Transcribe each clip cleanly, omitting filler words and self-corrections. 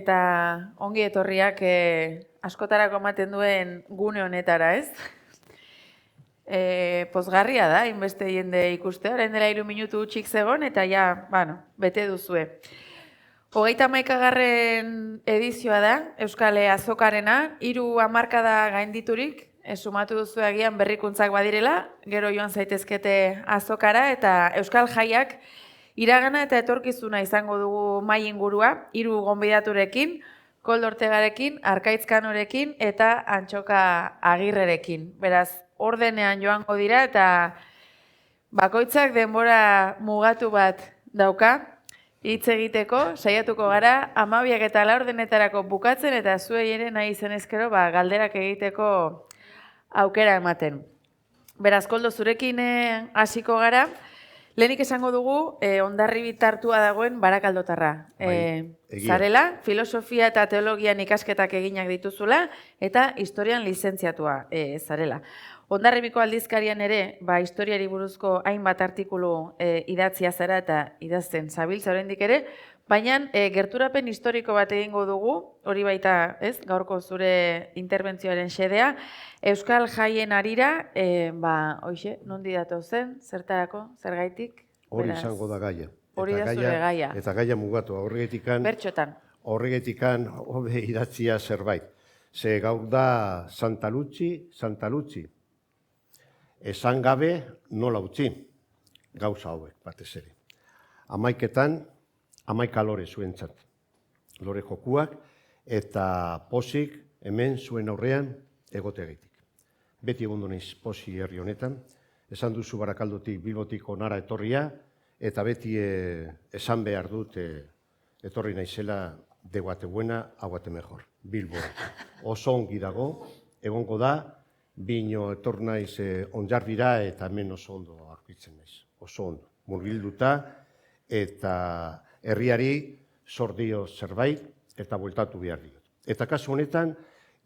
eta ongi etorriak askotarako ematen duen gune honetara, ez? Pozgarria da, inbeste jende ikustea, orain dela 3 minutu utxik zegon, eta ja, bete duzue. 31. edizioa da, Euskal Azokarena, 3 hamarkada gainditurik, sumatu duzu agian berrikuntzak badirela, gero joan zaitezkete azokara, eta Euskal Jaiak iragana eta etorkizuna izango dugu mahai ingurua, 3 gonbidaturekin, Koldo Ortegarekin, Arkaitz Kanorekin eta Antxoka Agirrerekin. Beraz, ordenean joango dira eta bakoitzak denbora mugatu bat dauka, hitz egiteko, saiatuko gara, 12 eta 4 bukatzen eta zuei ere nahi zenezkero galderak egiteko aukera ematen. Beraz, Koldo, zurekin hasiko gara. Lehenik esango dugu, Hondarribit hartua dagoen Barakaldotarra. Zarela, filosofia eta teologian ikasketak eginak dituzula, eta historian lizentziatua zarela. Hondarribiko aldizkarian ere, historiari buruzko hainbat artikulu idatzia zara eta idazten zabiltza oraindik ere, baina gerturapen historiko bat egingo dugu, hori baita, ez, gaurko zure interbentzioaren xedea, Euskal Jaien harira, hoxe, nondi datu zen, zertarako, zergaitik? Hori izango da gaia. Hori da zure gaia. Eta gaia mugatu, horregetikan... Bertxotan. Horregetikan, hobe idatzia zerbait. Ze gaur da Santa Lutzi. Esan gabe nola utzi, gauza hauek batez ere. 11 lore zuentzat. Lore jokuak eta posik hemen zuen aurrean egoteagaitik. Beti egondu naiz posi herri honetan, esan duzu Barakaldotik Bilbotik onara etorria, eta beti esan behar dut etorri naizela de Guatebuena a Guatemejor, Bilbo. Oso ongi dago, egongo da, bino etor naiz Onjarbira eta hemen oso ondo aurkitzen naiz. Oso ondo, murgilduta eta herriari zor dio zerbait eta bueltatu behar diot. Eta kasu honetan,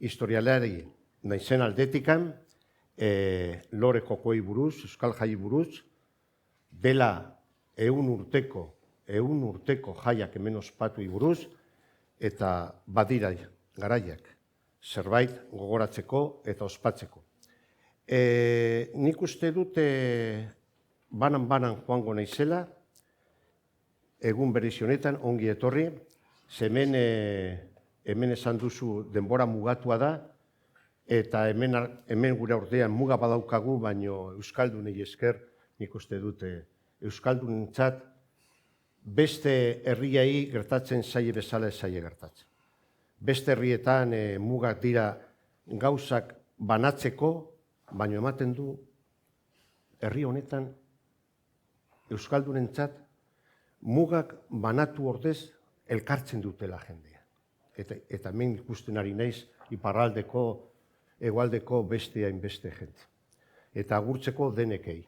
historialari naizen aldetikan, lore jokoei buruz, Euskal Jai buruz, dela 100 urteko jaiak hemen ospatu buruz, eta badira garaiak zerbait gogoratzeko eta ospatzeko. Nik uste dute banan joango naizela, egun berezi honetan ongi etorri, hemen esan duzu denbora mugatua da, eta hemen gure ordean muga badaukagu, baino Euskaldunei esker, nik uste dute Euskaldunentzat beste herriei gertatzen zaie bezala ez zaie gertatzen. Beste herrietan mugak dira gauzak banatzeko, baino ematen du herri honetan Euskaldunentzat mugak banatu ordez elkartzen dutela jendea. Eta hemen ikusten ari naiz iparraldeko, hegoaldeko beste hainbeste jende. Eta agurtzeko denekei.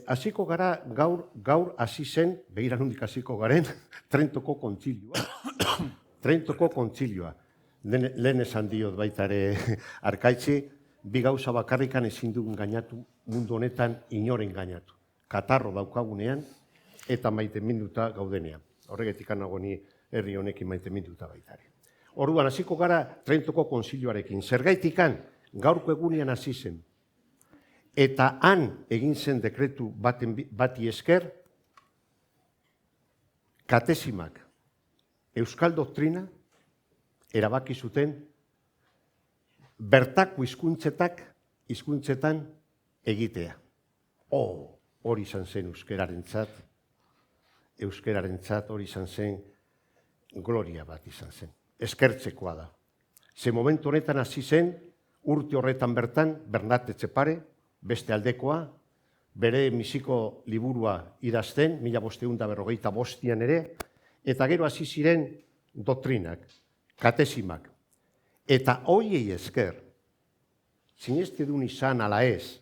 Hasiko gara, gaur hasi zen, begira nondik hasiko garen, Trentoko kontzilioa. Trentoko kontzilioa. Lehen esan diot baita ere Arkaitzi, 2 gauza bakarrikan ezin dugun gainatu, mundu honetan inoren gainatu. Katarro daukagunean eta maiteminduta gaudenean. Horregetik nago ni herri honekin maiteminduta baita ere. Orduan hasiko gara Trentoko kontzilioarekin. Zergaitikan gaurko egunean hasi zen. Eta han egin zen dekretu bati esker, katesimak, Euskal doktrina, erabaki zuten bertako hizkuntzetan egitea. Hori izan zen euskerarentzat hori izan zen gloria bat izan zen. Eskertzekoa da. Ze momentu honetan hasi zen, urte horretan bertan, Bernat Etxepare, beste aldekoa, bere misiko liburua idazten, 1545 ere, eta gero hasi ziren doktrinak, katesimak. Eta hoiei esker, sinestedun izan ala ez,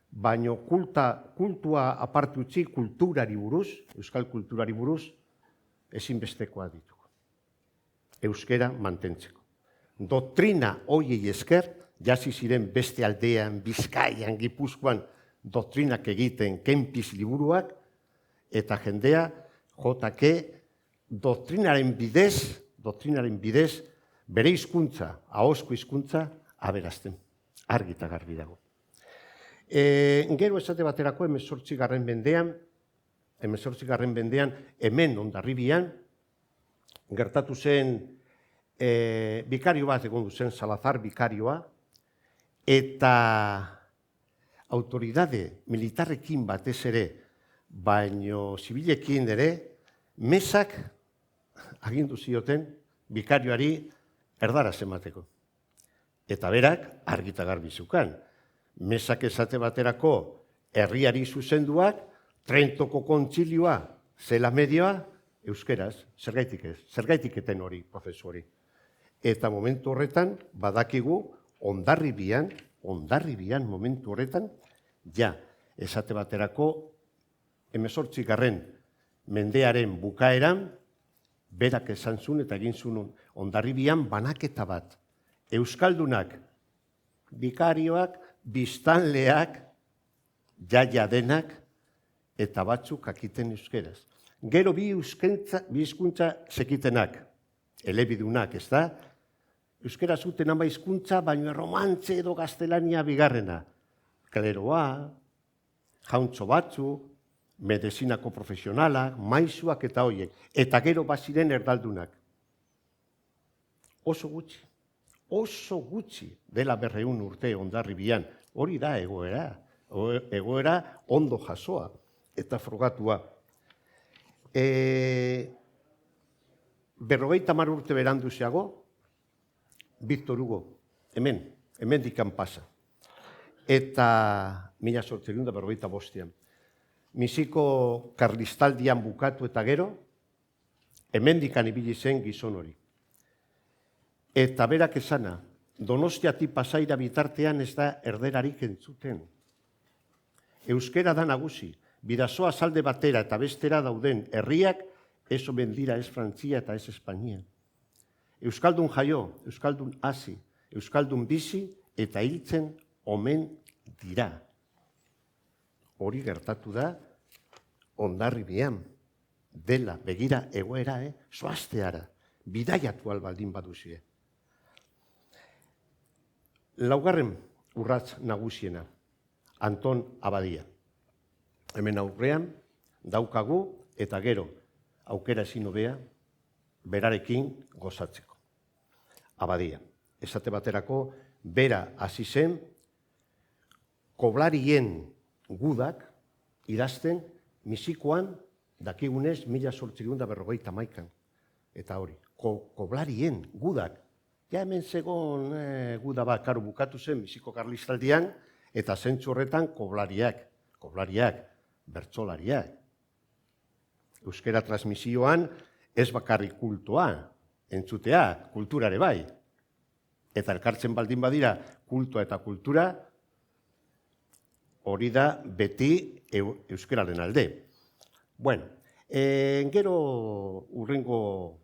baino kultua aparte utzi kulturari buruz, euskal kulturari buruz, ezinbestekoa ditugu. Euskera mantentzeko. Doktrina hoiei esker, jasi ziren beste aldean, Bizkaian, Gipuzkoan, doktrinak egiten Kempis liburuak, eta jendea, JK, doktrinaren bidez, bere hizkuntza, ahozko hizkuntza, aberazten. Argi eta garbi dago. Gero esate baterako 18. mendean, hemen Hondarribian, gertatu zen bikario bat egon zen, Salazar bikarioa, eta autoridade militarrekin batez ere, baino zibilekin ere, mesak agindu zioten bikarioari erdaraz emateko. Eta berak argita garbi zeukan. Mesak esate baterako herriari zuzenduak, Trentoko kontzilioa zela medioa, euskeraz, zergaitik ez, zergaitik eten hori, prozesu hori. Eta momentu horretan, badakigu, Hondarribian momentu horretan, ja, esate baterako, 18. mendearen bukaeran, berak esan zuen eta egin zuen Hondarribian banaketa bat. Euskaldunak, bikarioak, biztanleak, jaia denak, eta batzuk akiten euskeraz. Gero bi hizkuntza sekitenak, elebidunak, ez da? Euskera zuten ama hizkuntza, baino erromantze edo gaztelania bigarrena. Kleroa, jauntzo batzuk, medizinako profesionalak, maizuak eta hoiek. Eta gero baziren erdaldunak. Oso gutxi dela 200 urte Hondarribian. Hori da egoera. Egoera ondo jasoa eta frogatua. 50 urte berandu zeago, Victor Hugo, hemendikan pasa. Eta 1855. Mexiko Karlistaldian bukatu eta gero, hemendikan ibili zen gizon hori. Eta berak esana, Donostiatik Pasaira bitartean ez da erderarik entzuten. Euskera da nagusi, Bidasoa salde batera eta bestera dauden herriak ez omen dira ez Frantzia eta ez Espainia. Euskaldun jaio, Euskaldun hasi, Euskaldun bizi eta hiltzen omen dira. Hori gertatu da Hondarribian dela, begira egoera, zoazteara, bidaiatu albaldin baduzie. Laugarren urratz nagusiena, Anton Abadia. Hemen aurrean daukagu eta gero aukera ezin hobea berarekin gozatzeko. Abadia. Esate baterako bera hasi zen koblarien gudak idazten Mexikoan dakigunez 1851. Eta hori, koblarien gudak. Ja hemen zegoen guda bat, karo bukatu zen Mexiko Karlistaldian, eta zentzu horretan koblariak, bertsolariak. Euskera transmisioan ez bakarrik kultoa, entzutea, kulturare bai. Eta elkartzen baldin badira kultoa eta kultura, hori da beti euskeraren alde. Bueno, gero urrengo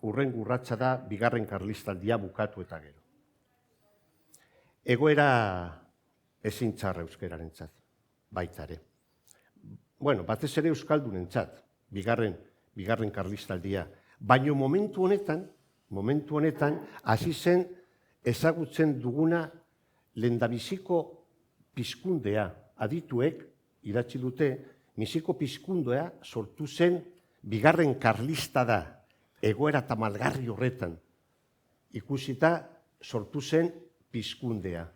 urratsa da bigarren Karlistaldia bukatu eta gero. Egoera ezin txarra euskerarentzat, baita ere. Bueno, batez ere euskaldunentzat, bigarren Karlistaldia. Baina momentu honetan, hasi zen ezagutzen duguna lehendabiziko pizkundea. Adituek idatzi dute, Mexiko pizkundea sortu zen bigarren Karlistada, egoera tamalgarri horretan. Ikusita sortu zen pizkundea.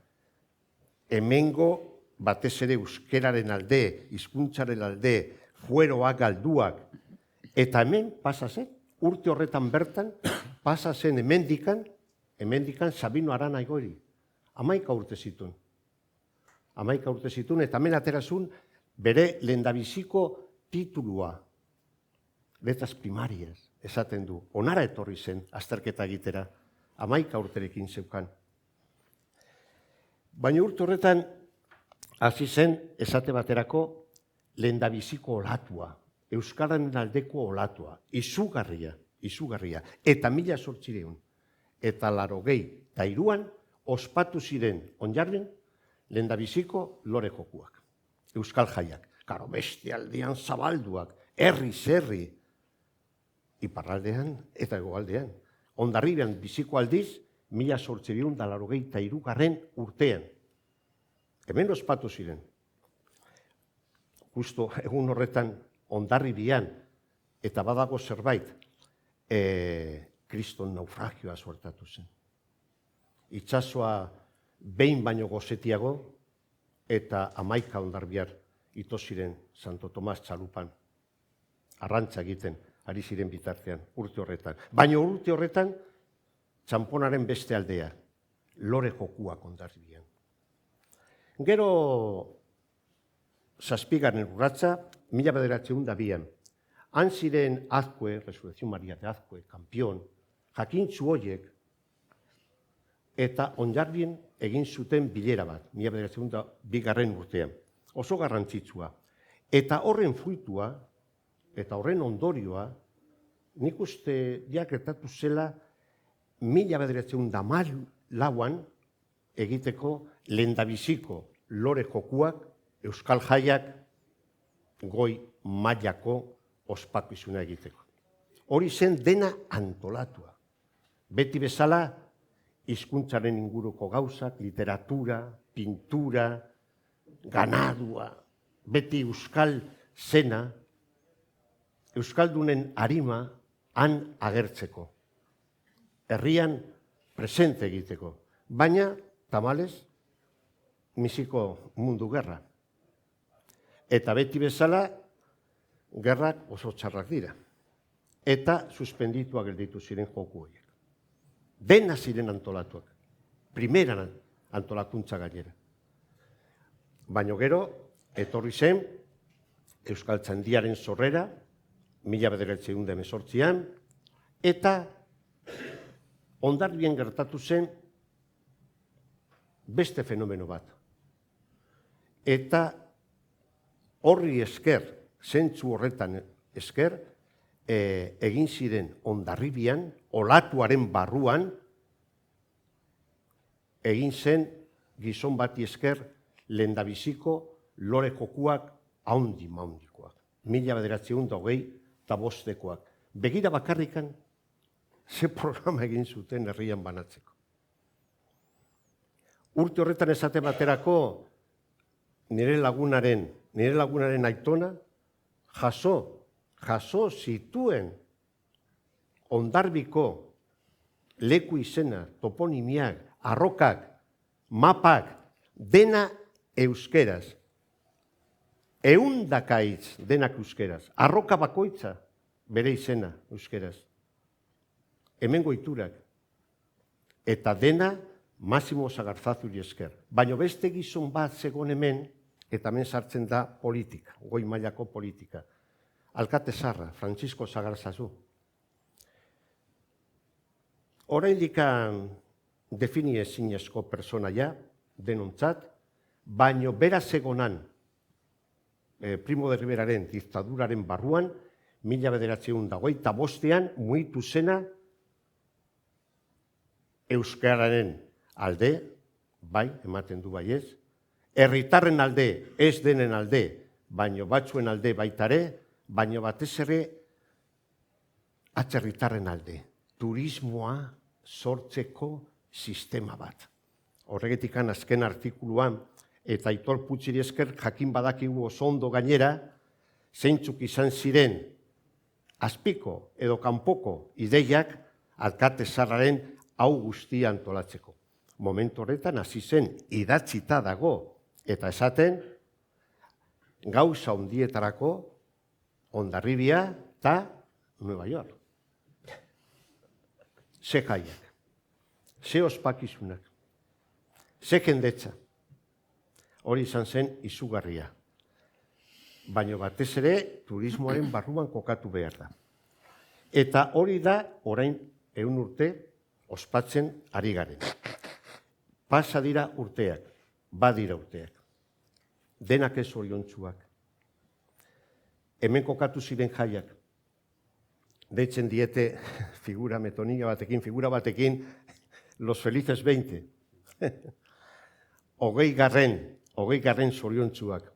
Hemengo batez ere euskeraren alde, hizkuntzaren alde, fueroak galduak. Eta hemen pasa zen, urte horretan bertan, pasa zen hemendikan Sabino Arana Igori. 11 urte zituen. 11 urte zituen, eta hemen aterazun bere lehendabiziko titulua. Letras primarias, esaten du. Onara etorri zen, azterketa egitera. 11 urterekin zeukan. Baina urte horretan, hasi zen, esate baterako, lehendabiziko olatua. Euskararen aldeko olatua. Izugarria. Eta 1800 eta 83an ospatu ziren Ondarribian lehendabiziko lore jokuak. Euskal jaiak. Karo, beste aldean zabalduak. Herri. iparraldean eta hegoaldean. Hondarribian biziko aldiz, 1883 urtean. Hemen ospatu ziren. Justo egun horretan Hondarribian eta badago zerbait kriston naufragioa suertatu zen. Itsasoa behin baino gozetiago eta 11 hondarbiar ito ziren Santo Tomas txalupan. Arrantza egiten ari ziren bitartean urte horretan. Baina urte horretan txanponaren beste aldea, lore jokuak Hondarribian. Gero, 7. urratsa, 1902an, han ziren Azkue, Resurrección María de Azkue, kampion, jakintzu horiek, eta Hondarribien egin zuten bilera bat, 1902 urtean, oso garrantzitsua. Eta horren fruitua, eta horren ondorioa, nik uste gertatu zela 1914an egiteko lehendabiziko lore jokuak Euskal Jaiak goi mailako ospakizuna egiteko. Hori zen dena antolatua. Beti bezala, hizkuntzaren inguruko gauzak, literatura, pintura, ganadua, beti euskal zena, euskaldunen arima han agertzeko. Herrian presente egiteko. Baina, tamalez, misiko mundu gerra. Eta beti bezala, gerrak oso txarrak dira. Eta suspendituak gelditu ziren joku horiek. Dena ziren antolatuak. Primeran antolakuntza gainera. Baina gero, etorri zen, Euskaltzaindiaren sorrera, 1918an, eta Hondarribien gertatu zen beste fenomeno bat. Eta horri esker, zentzu horretan esker, egin ziren Hondarribian, olatuaren barruan, egin zen gizon bati esker lehendabiziko lore jokuak haundi-maundikoak. 1925koak. Begira bakarrikan, ze programa egin zuten herrian banatzeko. Urte horretan esate baterako nire lagunaren aitona jaso zituen Hondarbiko leku izena, toponimiak, arrokak, mapak, dena euskeraz. 100 hitz denak euskeraz. Arroka bakoitza bere izena euskeraz. Hemengo ohiturak. Eta dena Massimo Sagarzazuri esker. Baina beste gizon bat zegoen hemen, eta hemen sartzen da politika, goi mailako politika. Alkate Zarra, Francisco Sagarzazu. Oraindik defini ezinezko pertsonaia, denontzat, baina bera zegonan, Primo de Riveraren diktaduraren barruan, 1925an mugitu zena euskararen alde, bai, ematen du baiez, herritarren alde, ez denen alde, baino batzuen alde baitare, baino batez ere atzerritarren alde, turismoa sortzeko sistema bat. Horregatikan azken artikuluan, eta Aitor Putziri esker jakin badakigu oso ondo gainera, zeintzuk izan ziren azpiko edo kanpoko ideiak Alkate Zarraren hau guztia antolatzeko. Momentu horretan hasi zen idatzita dago eta esaten gauza handietarako Hondarribia eta Nueva York. Ze jaiak, ze ospakizunak, ze jendetza. Hori izan zen izugarria. Baina batez ere turismoaren barruan kokatu behar da. Eta hori da orain 100 urte ospatzen ari garen. Pasa dira urteak, badira urteak. Denak ez oriontsuak. Hemen kokatu ziren jaiak. Deitzen diete figura batekin, los felices 20. 20 zoriontsuak.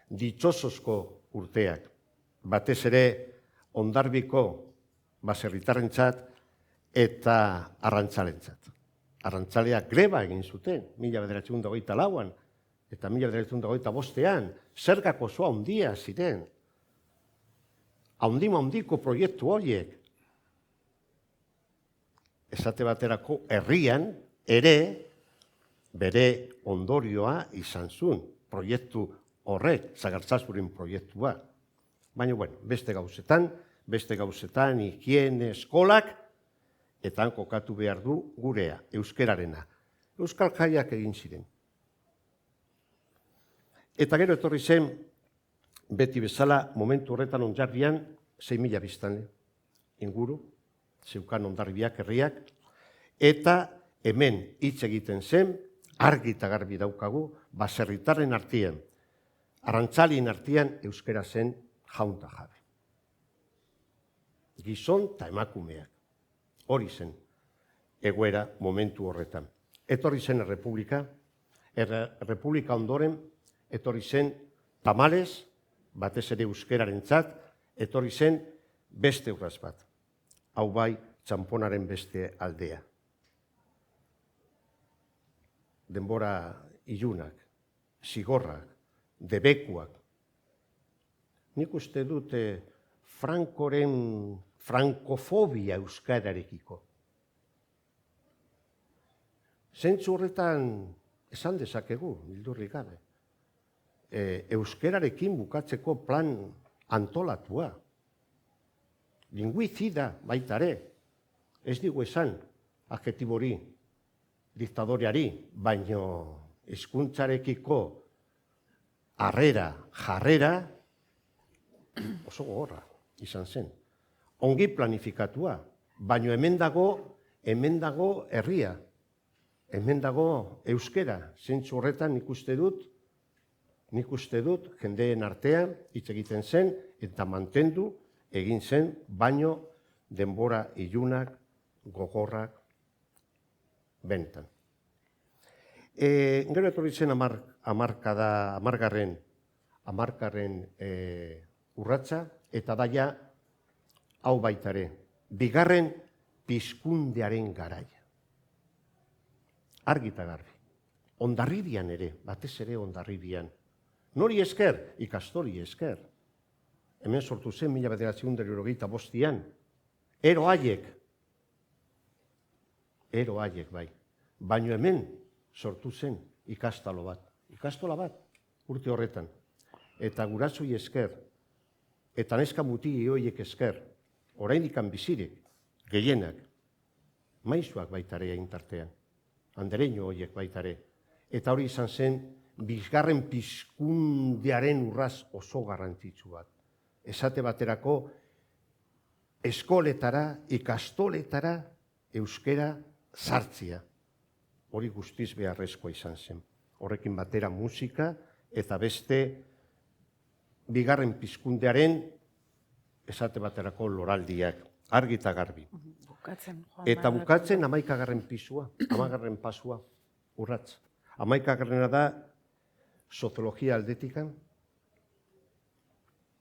Ditxosozko urteak. Batez ere Hondarbiko baserritarrentzat eta arrantzalentzat. Arrantzaleak greba egin zuten, 1924an eta 1925an, zergak oso handia ziren. Handiko proiektu horiek. Esate baterako herrian ere bere ondorioa izan zuen proiektu horrek, Sagartzazuren proiektua. Baina, beste gauzetan, higiene, eskolak, eta han kokatu behar du gurea, euskerarena. Euskal Jaiak egin ziren. Eta gero etorri zen, beti bezala, momentu horretan Hondarribian 6.000 biztanle inguru, zeukan Hondarribiak herriak, eta hemen hitz egiten zen, argi eta garbi daukagu, baserritarren artean, arrantzalien artean euskera zen jaun eta jabe. Gizon eta emakumeak. Hori zen egoera momentu horretan. Etorri zen errepublika ondoren, etorri zen tamalez, batez ere euskerarentzat, etorri zen beste urraz bat. Hau bai, txamponaren beste aldea. Denbora ilunak, zigorrak, debekuak. Nik uste dute frankofobia euskararekiko. Zentzu horretan esan dezakegu, bildurrik gabe. Euskararekin bukatzeko plan antolatua. Linguizida baita ere. Ez digu esan adjetibori, diktadoreari, baino hizkuntzarekiko jarrera oso gogorra izan zen. Ongi planifikatua, baino hemen dago herria, hemen dago euskera. Zentzu horretan nik uste dut jendeen artean hitz egiten zen eta mantendu egin zen, baino denbora ilunak, gogorrak bentan. Gero etorri zen hamargarren urratsa, eta daia hau baitare, bigarren pizkundearen garaia. Argi eta garbi. Hondarribian ere, batez ere Hondarribian. Nori esker? Ikastori esker. Hemen sortu zen 1985an. Ero haiek bai. Baino hemen sortu zen ikastola bat, urte horretan. Eta guratsoi esker, eta neska mutili horiek esker, oraindik bizirik, gehienak, maizuak baitare eintartean, andereño horiek baitare. Eta hori izan zen, bigarren pizkundearen urraz oso garrantzitsu bat. Esate baterako, eskoletara, ikastoletara, euskera sartzia. Hori guztiz beharrezkoa izan zen. Horrekin batera musika eta beste bigarren pizkundearen esate baterako loraldiak, argi eta garbi. Eta bukatzen 11. pisua, 11. pasua, urratz. 11. da soziologia aldetikan,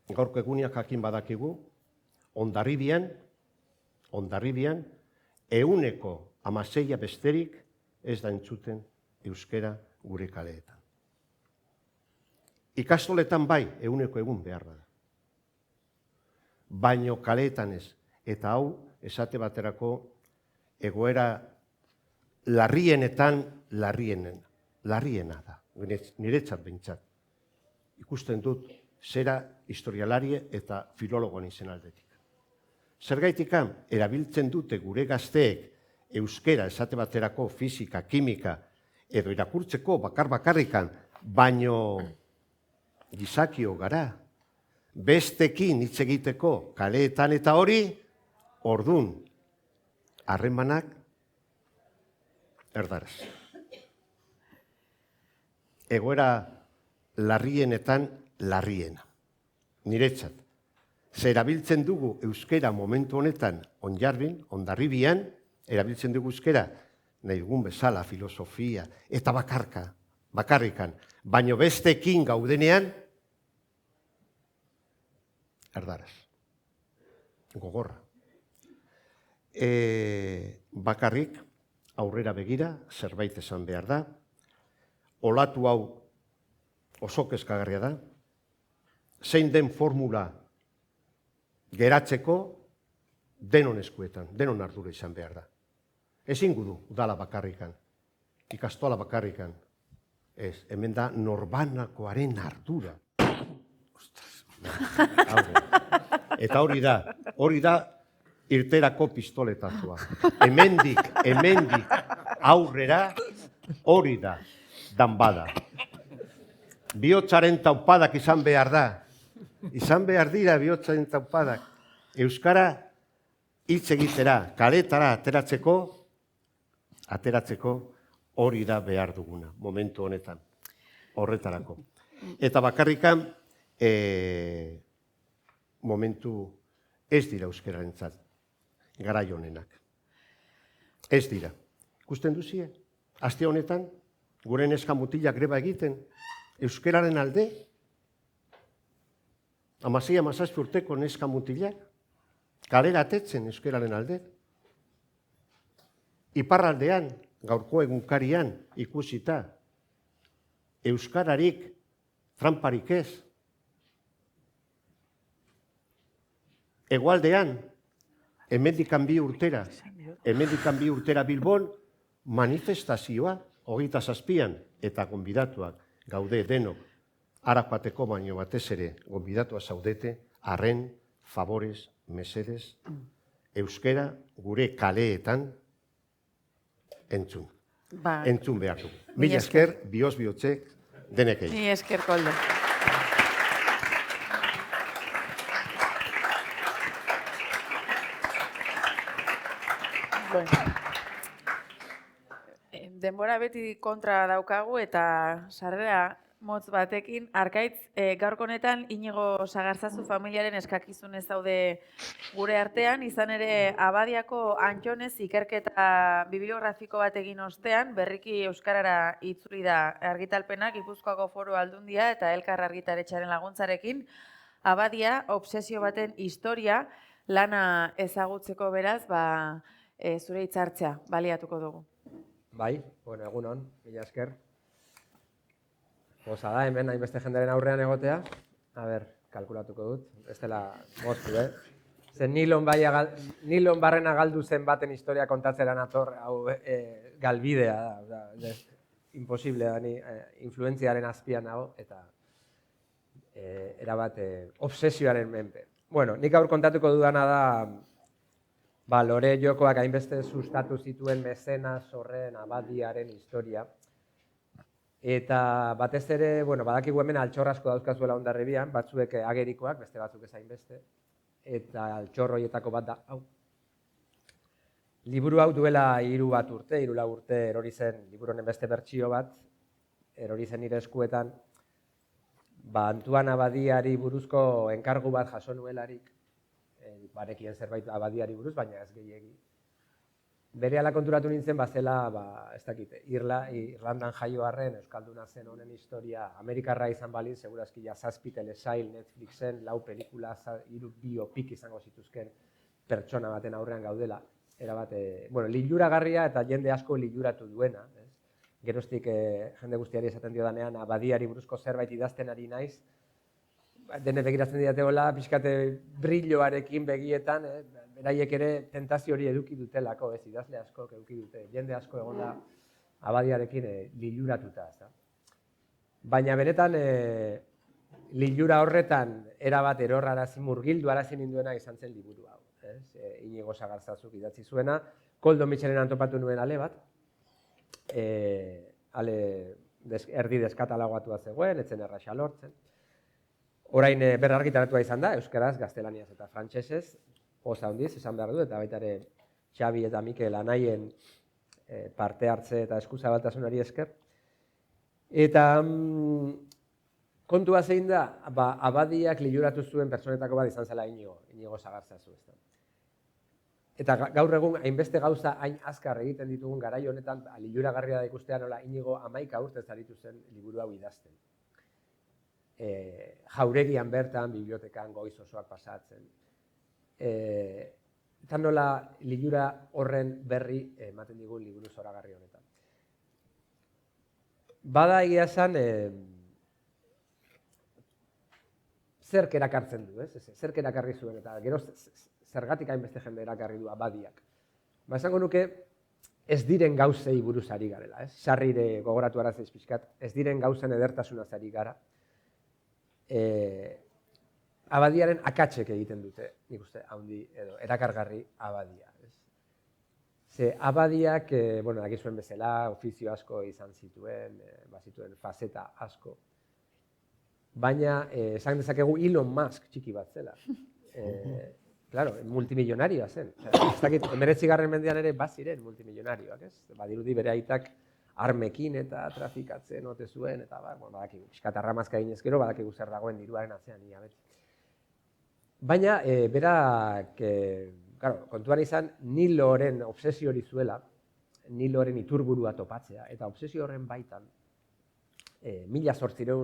gaurko eguniak jakin badakigu, Hondarribian, 16% besterik ez da entzuten euskera gure kaleetan. Ikastoletan bai, 100% behar bada. Baino kaleetan ez. Eta hau, esate baterako, egoera larriena da. Niretzat behintzat. Ikusten dut, zera historialari eta filologoan izen aldetik. Zergaitikan, erabiltzen dute gure gazteek euskera esate baterako fisika, kimika, edo irakurtzeko bakarrikan, baino gizakio gara, bestekin hitz egiteko kaleetan eta hori, ordun harremanak erdaraz. Egoera larrienetan larriena. Niretzat, ze erabiltzen dugu euskera momentu honetan Hondarribian, erabiltzen dugu euskera nahi dugun bezala, filosofia, eta bakarrikan, baino bestekin gaudenean, erdaraz. Gogorra. bakarrik aurrera begira, zerbait esan behar da, olatu hau oso kezkagarria da, zein den formula geratzeko denon eskuetan, denon ardura izan behar da. Ezin gudu udala bakarrikan, ikastola bakarrikan, ez, hemen da norbanakoaren ardura. Eta hori da irterako pistoletazoa. Hemendik aurrera hori da danbada. Bihotzaren taupadak izan behar da. Izan behar dira bihotzaren taupadak. Euskara hitz egitera, kaletara ateratzeko hori da behar duguna, momentu honetan, horretarako. Eta bakarrikan, momentu ez dira euskararentzat, garai honenak. Ez dira. Ikusten duzie, aste honetan, gure neska mutilak greba egiten, euskararen alde, 16-17 urteko neska mutilak, kalera atetzen euskararen alde. Iparraldean, gaurko egunkarian ikusita, euskararik, tranparik ez. Hegoaldean, hemendikan bi urtera Bilbon, manifestazioa, 27an, eta gonbidatuak gaude denok, Arajoateko baino batez ere gonbidatua zaudete, arren, favorez, mesedez, euskara gure kaleetan entzun. Entzun behar dugu. Mila esker, bihotz-bihotzek denekei. Ni esker, Koldo. Denbora beti kontra daukagu eta sarrera motz batekin, Arkaitz, gaurko honetan Inigo Sagarzazu familiaren eskakizunez daude gure artean, izan ere Abadiako Antxonez ikerketa bibliografiko bat egin ostean, berriki euskarara itzuli da argitalpenak Gipuzkoako Foru Aldundia eta Elkar Argitaletxearen laguntzarekin, Abadia obsesio baten historia lana ezagutzeko beraz, zure hitzartzea baliatuko dugu. Bai, egunon, mila esker. Poza da, hemen hainbeste jendaren aurrean egotea. Kalkulatuko dut, ez dela moztu, Zer nilon barrena galdu zen baten historia kontatzera nator, hau galbidea da. Imposible da, ni influentziaren azpian nago, eta erabat obsesioaren menpe. Nik aur kontatuko dudana da, Lore Jokoak hainbeste sustatu zituen mezenas horren Abadiaren historia. Eta batez ere, badakigu hemen altxor asko dauzkazuela Hondarribian, batzuek agerikoak, beste batzuk ez hainbeste, eta altxor horietako bat da, hau. Liburu hau duela 3 urte erori zen, liburu honen beste bertsio bat, erori zen nire eskuetan, Antuan Abadiari buruzko enkargu bat jaso nuelarik, barekien zerbait Abadiari buruz, baina ez gehiegi. Berehala konturatu nintzen, bazela, ez dakit, Irlandan jaio arren, Euskalduna zen honen historia, Amerikarra izan balin, segurazki 7 telesail, Netflixen, 4 pelikula, 3 biopik izango zituzken pertsona baten aurrean gaudela. Erabat, liluragarria eta jende asko liluratu duena. Geroztik jende guztiari esaten diodanean, Abadiari buruzko zerbait idazten ari naiz, dene begiratzen didateola, pixkate brilloarekin begietan, beraiek ere tentazio hori eduki dutelako, idazle asko eduki dute, jende asko egonda Abadiarekin liluratuta. Baina benetan, lilura horretan erabat erorrarazi, murgildu arazi ninduena izan zen liburu hau. Inigo Sagarzazuk idatzi zuena, Koldo Mitxelen antopatu nuen ale bat, erdi deskatalogatua zegoen, etzen erraxa lortzen. Orain berrargitaratua izan da, euskaraz, gaztelaniaz eta frantsesez, oza handiz, esan behar du, eta baita ere Xabi eta Mikel anaien parte hartze eta eskuzabaltasunari esker. Eta kontua zein da, Abadiak liluratu zuen pertsonetako bat izan zela Inigo Sagarzazu. Eta gaur egun, hainbeste gauza hain azkar egiten ditugun garai honetan, liluragarria da ikustea nola Inigo 11 urtez aritu zen liburu hau idazten. Jauregian bertan, bibliotekan goiz osoak pasatzen. eta nola lilura horren berri ematen digu liburu zoragarri honetan. Bada egia esan, zerk erakartzen du, zerk erakarri zuen, eta gero zergatik hainbeste jende erakarri du abadiak. Esango nuke, ez diren gauzei buruz ari garela, sarrire gogoratu arazeiz pixkat, ez diren gauzen edertasunaz ari gara, abadiaren akatsek egiten dute, nik uste, haundi edo erakargarri abadia. Ze abadiak, dakizuen bezala, ofizio asko izan zituen, bazituen faceta asko. Baina, esan dezakegu Elon Musk txiki bat zela. Claro, multimilionarioa zen. Ez dakit, 19. mendean ere baziren multimilionarioak, ez? Badirudi bere aitak armekin eta trafikatzen ote zuen, eta badakigu, pixkat arramazka eginez gero, badakigu zer dagoen diruaren atzean ia beti. Baina, berak, kontuan izan, Niloren obsesio hori zuela, Niloren iturburua topatzea, eta obsesio horren baitan, 1800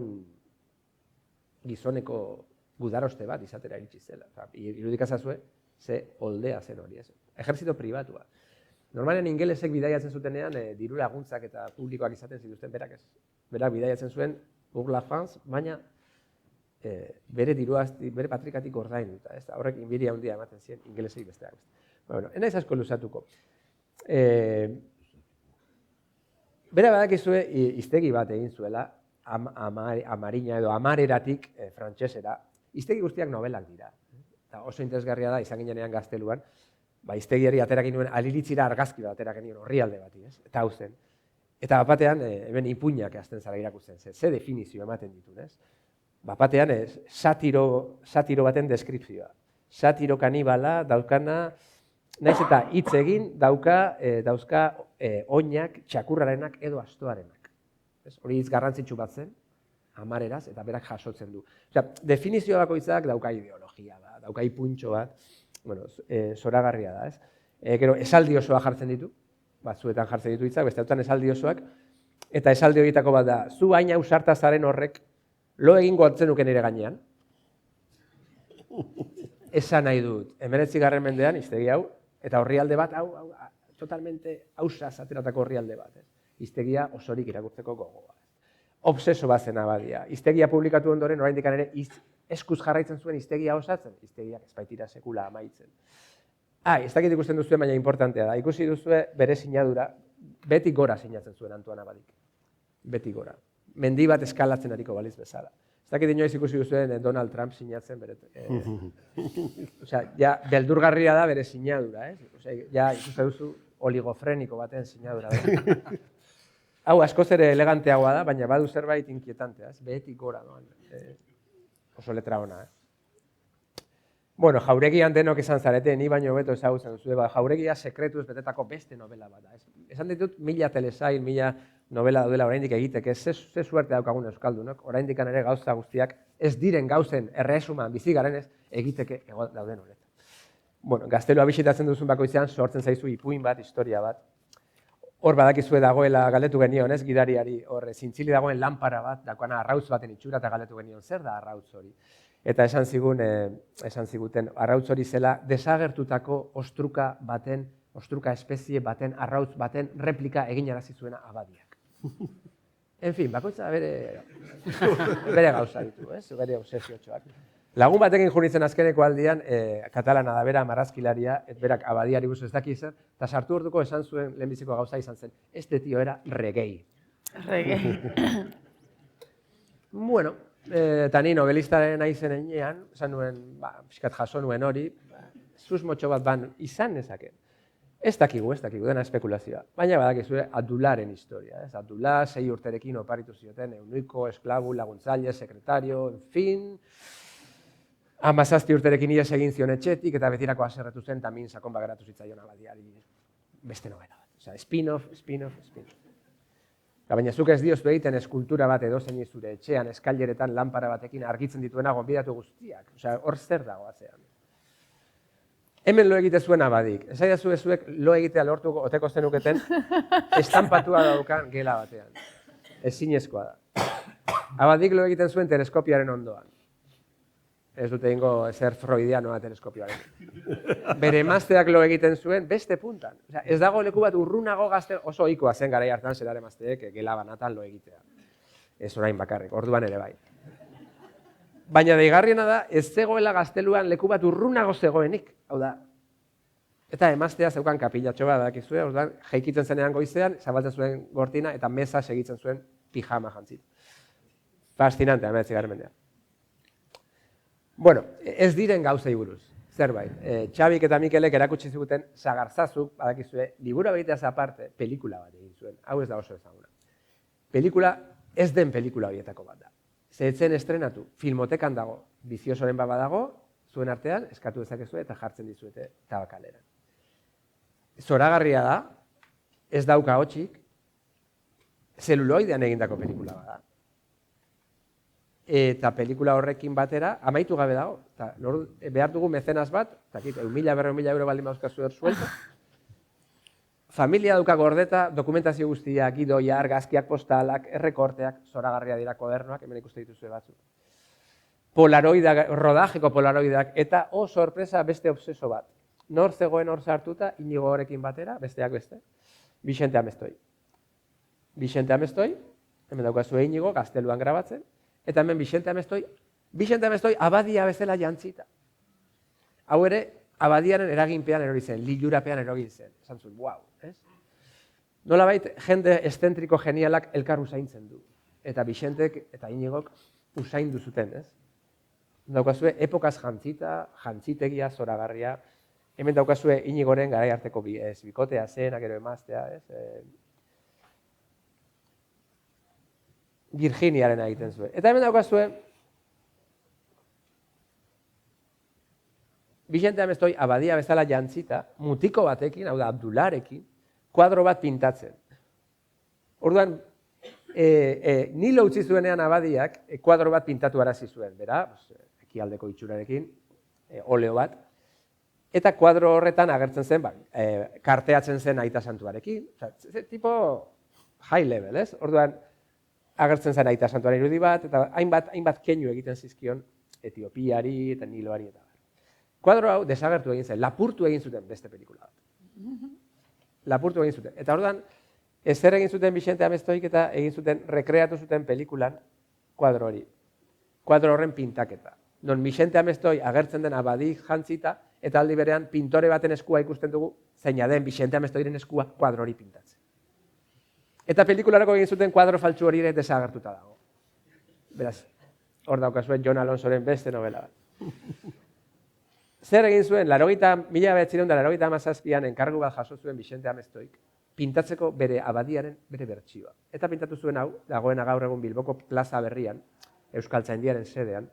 gizoneko gudaroste bat izatera iritsi zela. Irudikazazue, ze oldea zen hori, ez? Ejerzito pribatua. Normalen ingelesek bidaiatzen zutenean, diru laguntzak eta publikoak izaten zituzten, berak ez. Berak bidaiatzen zuen, pour la France, baina bere patrikatik ordainduta, ez? Horrek inbiria handia ematen zien ingelesei besteak. Enaiz asko luzatuko. Bera badakizue hiztegi bat egin zuela, amarina edo amareratik frantsesera, hiztegi guztiak nobelak dira. Oso interesgarria da, izan ginean gazteluan, hiztegiari aterakin nuen aliritzira argazki bat aterakin nuen orrialde bati, eta hau zen. Eta bapatean, hemen ipuinak azten zara irakusten, ze definizio ematen ditun, ez? Bapatean, satiro baten deskripzioa. Satiro kanibala daukana, naiz eta hitz egin dauzka oinak, txakurrarenak edo astoarenak. Hori hitz garrantzitsu bat zen, amareraz, eta berak jasotzen du. Definizio bakoitzak dauka ideologia bat, dauka ipuntxo bat, zoragarria da, ez? Gero, esaldi osoa jartzen ditu, batzuetan jartzen ditu hitzak, beste hautan esaldi osoak, eta esaldi horietako bat da, zu hain ausarta zaren horrek, lo egingo atzenuken ere gainean. Esan nahi dut, 19. mendean, hiztegi hau, eta orrialde bat, totalmente ausaz ateratako orrialde bat. Hiztegia osorik irakurtzeko gogoa. Obseso bat zen abadia. Hiztegia publikatu ondoren, oraindik ere eskuz jarraitzen zuen hiztegia osatzen, hiztegiak ez baitira sekula amaitzen. Ez dakit ikusten duzue, baina importantea da. Ikusi duzue bere sinadura, beti gora sinatzen zuen Antoine Abadik. Beti gora. Mendi bat eskalatzen ariko baliz bezala. Ez dakit inoiz ikusi duzuen Donald Trump sinatzen bere... Ja, beldurgarria da bere sinadura, ja, ikusten duzu oligofreniko baten sinadura. Hau, askoz ere eleganteagoa da, baina badu zerbait inkietantea, beti gora doan. Oso letra ona, Bueno, jauregian denok izan zarete, ni baino beto ezagutzen duzu, jauregia sekretuz betetako beste novela bat da. Esan ditut, 1000 telesail, 1000 novela daudela oraindik egiteke, ze suerte daukagun euskaldunok, oraindik ere gauza guztiak ez diren gauzen erresuman bizi garenez egiteke dauden honetan. Bueno, gaztelua bisitatzen duzun bakoitzean sortzen zaizu ipuin bat, historia bat. Hor badakizue dagoela galdetu genion, ez, gidariari, hor zintzili dagoen lanpara bat, dagoena arrautz baten itxura eta galdetu genion, zer da arrautz hori? Eta esan ziguten, arrautz hori zela desagertutako ostruka espezie baten, arrautz baten replika egin arazi zuena abadiak. En fin, bakoitza bere gauza ditu, bere obsesiotxoak. Lagun batekin junitzen azkeneko aldian, katalana da bera, marrazkilaria, berak abadiari buruz ez daki zen, eta sartu orduko esan zuen lehenbiziko gauza izan zen, este tío era reggae. Reggae. Bueno, eta ni novelistaren aizen enean, esan nuen, pixkat jaso nuen hori, susmotxo bat ban izan nezake. Ez dakigu, dena espekulazioa. Baina badakizue Abdullaren historia. Abdullah 6 urterekin oparitu zioten, eunuiko, esklabu, laguntzaile, sekretario, en fin... 17 urterekin ihes egin zion etxetik, eta betirako haserretu zen, eta min sakon bagaratu zitzaion abadiari beste novela bat. Spin-off. Baina zuk ez diozu egiten eskultura bat edozein zure etxean, eskaileretan lanpara batekin argitzen dituena gonbidatu guztiak. Hor zer dago atzean. Hemen lo egite zuen abadik. Esaidazu ezuek lo egitea lortuko oteko zenuketen, estampatua daukan gela batean. Ezinezkoa da. Abadik lo egiten zuen teleskopiaren ondoan. Ez dute egingo ezer freudianoa teleskopioaren. Bere emazteak lo egiten zuen beste puntan. Osea, ez dago leku bat urrunago gazte oso ohikoa zen garai hartan zelar emazteek gela banatan lo egitea. Ez orain bakarrik, orduan ere bai. Baina deigarriena da, ez zegoela gazteluan leku bat urrunago zegoenik. Hau da, eta emaztea zeukan kapilatxo bat dakizue, orduan jaikitzen zenean goizean, zabaltzen zuen gortina eta meza segitzen zuen pijama jantzit. Fascinante, 19. mendean. Bueno, ez diren gauzei buruz, zerbait. Txabik eta Mikelek erakutsi ziguten Sagarzazuk, badakizue, liburu egiteaz aparte, pelikula bat egin zuen. Hau ez da oso ezaguna. Pelikula ez den pelikula horietako bat da. Zehetzen estrenatu, filmotekan dago, biziosoren baba dago, zuen artean, eskatu dezakezue eta jartzen dizuete tabakaleran. Zoragarria da, ez dauka hotxik, zeluloidean egindako pelikula bada. Eta pelikula horrekin batera, amaitu gabe dago. Behar dugu mezenaz bat, 1.000 euro baldin mauzkazu sueldo. Familia dauka gordeta, dokumentazio guztiak, gidoia, argazkiak, postalak, errekorteak, zoragarria dira kodernoak, hemen ikuste dituzue batzuk. Polaroidak, rodajeko polaroidak, eta sorpresa beste obseso bat. Nor zegoen hor sartuta, Inigo horrekin batera, besteak beste, Bixente Amestoi. Bixente Amestoi, hemen daukazue Inigo, gazteluan grabatzen, eta hemen Bixente Amestoi abadia bezala jantzita. Hau ere, abadiaren eraginpean erori zen, lilurapean erori zen. Esan zuen, wow, ez? Nolabait, jende estentriko genialak elkar usaintzen du. Eta Bixentek eta Inigok usaindu zuten, ez? Daukazue, epokaz jantzita, jantzitegia, zoragarria. Hemen daukazue Inigoren garai arteko bikotea zen, gero emaztea, ez? Virginiaren egiten zuen. Eta hemen daukazue, Bixente Amestoi abadia bezala jantzita, mutiko batekin, hau da, Abdularekin, kuadro bat pintatzen. Orduan, Nilo utzi zuenean abadiak, kuadro bat pintatu arazi zuen, bera, ekialdeko itxurarekin, oleo bat, eta kuadro horretan agertzen zen, karteatzen zen aita santuarekin, tipo high level, ez? Orduan, agertzen zen aita santuaren irudi bat, eta hainbat keinu egiten zizkion Etiopiari eta Niloari eta kuadro hau desagertu egin zen, lapurtu egin zuten beste pelikula bat. Lapurtu egin zuten. Eta orduan, ezer egin zuten Bixente Amestoik eta egin zuten, rekreatu zuten pelikulan kuadro hori. Kuadro horren pintaketa. Non Bixente Amestoi agertzen den abadik jantzita, eta aldi berean pintore baten eskua ikusten dugu, zeina den Bixente Amestoiren eskua kuadro hori pintatzen. Eta pelikularako egin zuten kuadro faltsu hori ere desagertuta dago. Beraz, hor daukazuen Jon Alonsoren beste novela bat. Zer egin zuen, 1987an enkargu bat jaso zuen Bixente Amestoik, pintatzeko bere abadiaren bere bertsioa. Eta pintatu zuen hau, dagoena gaur egun Bilboko plaza berrian, Euskaltzaindiaren sedean,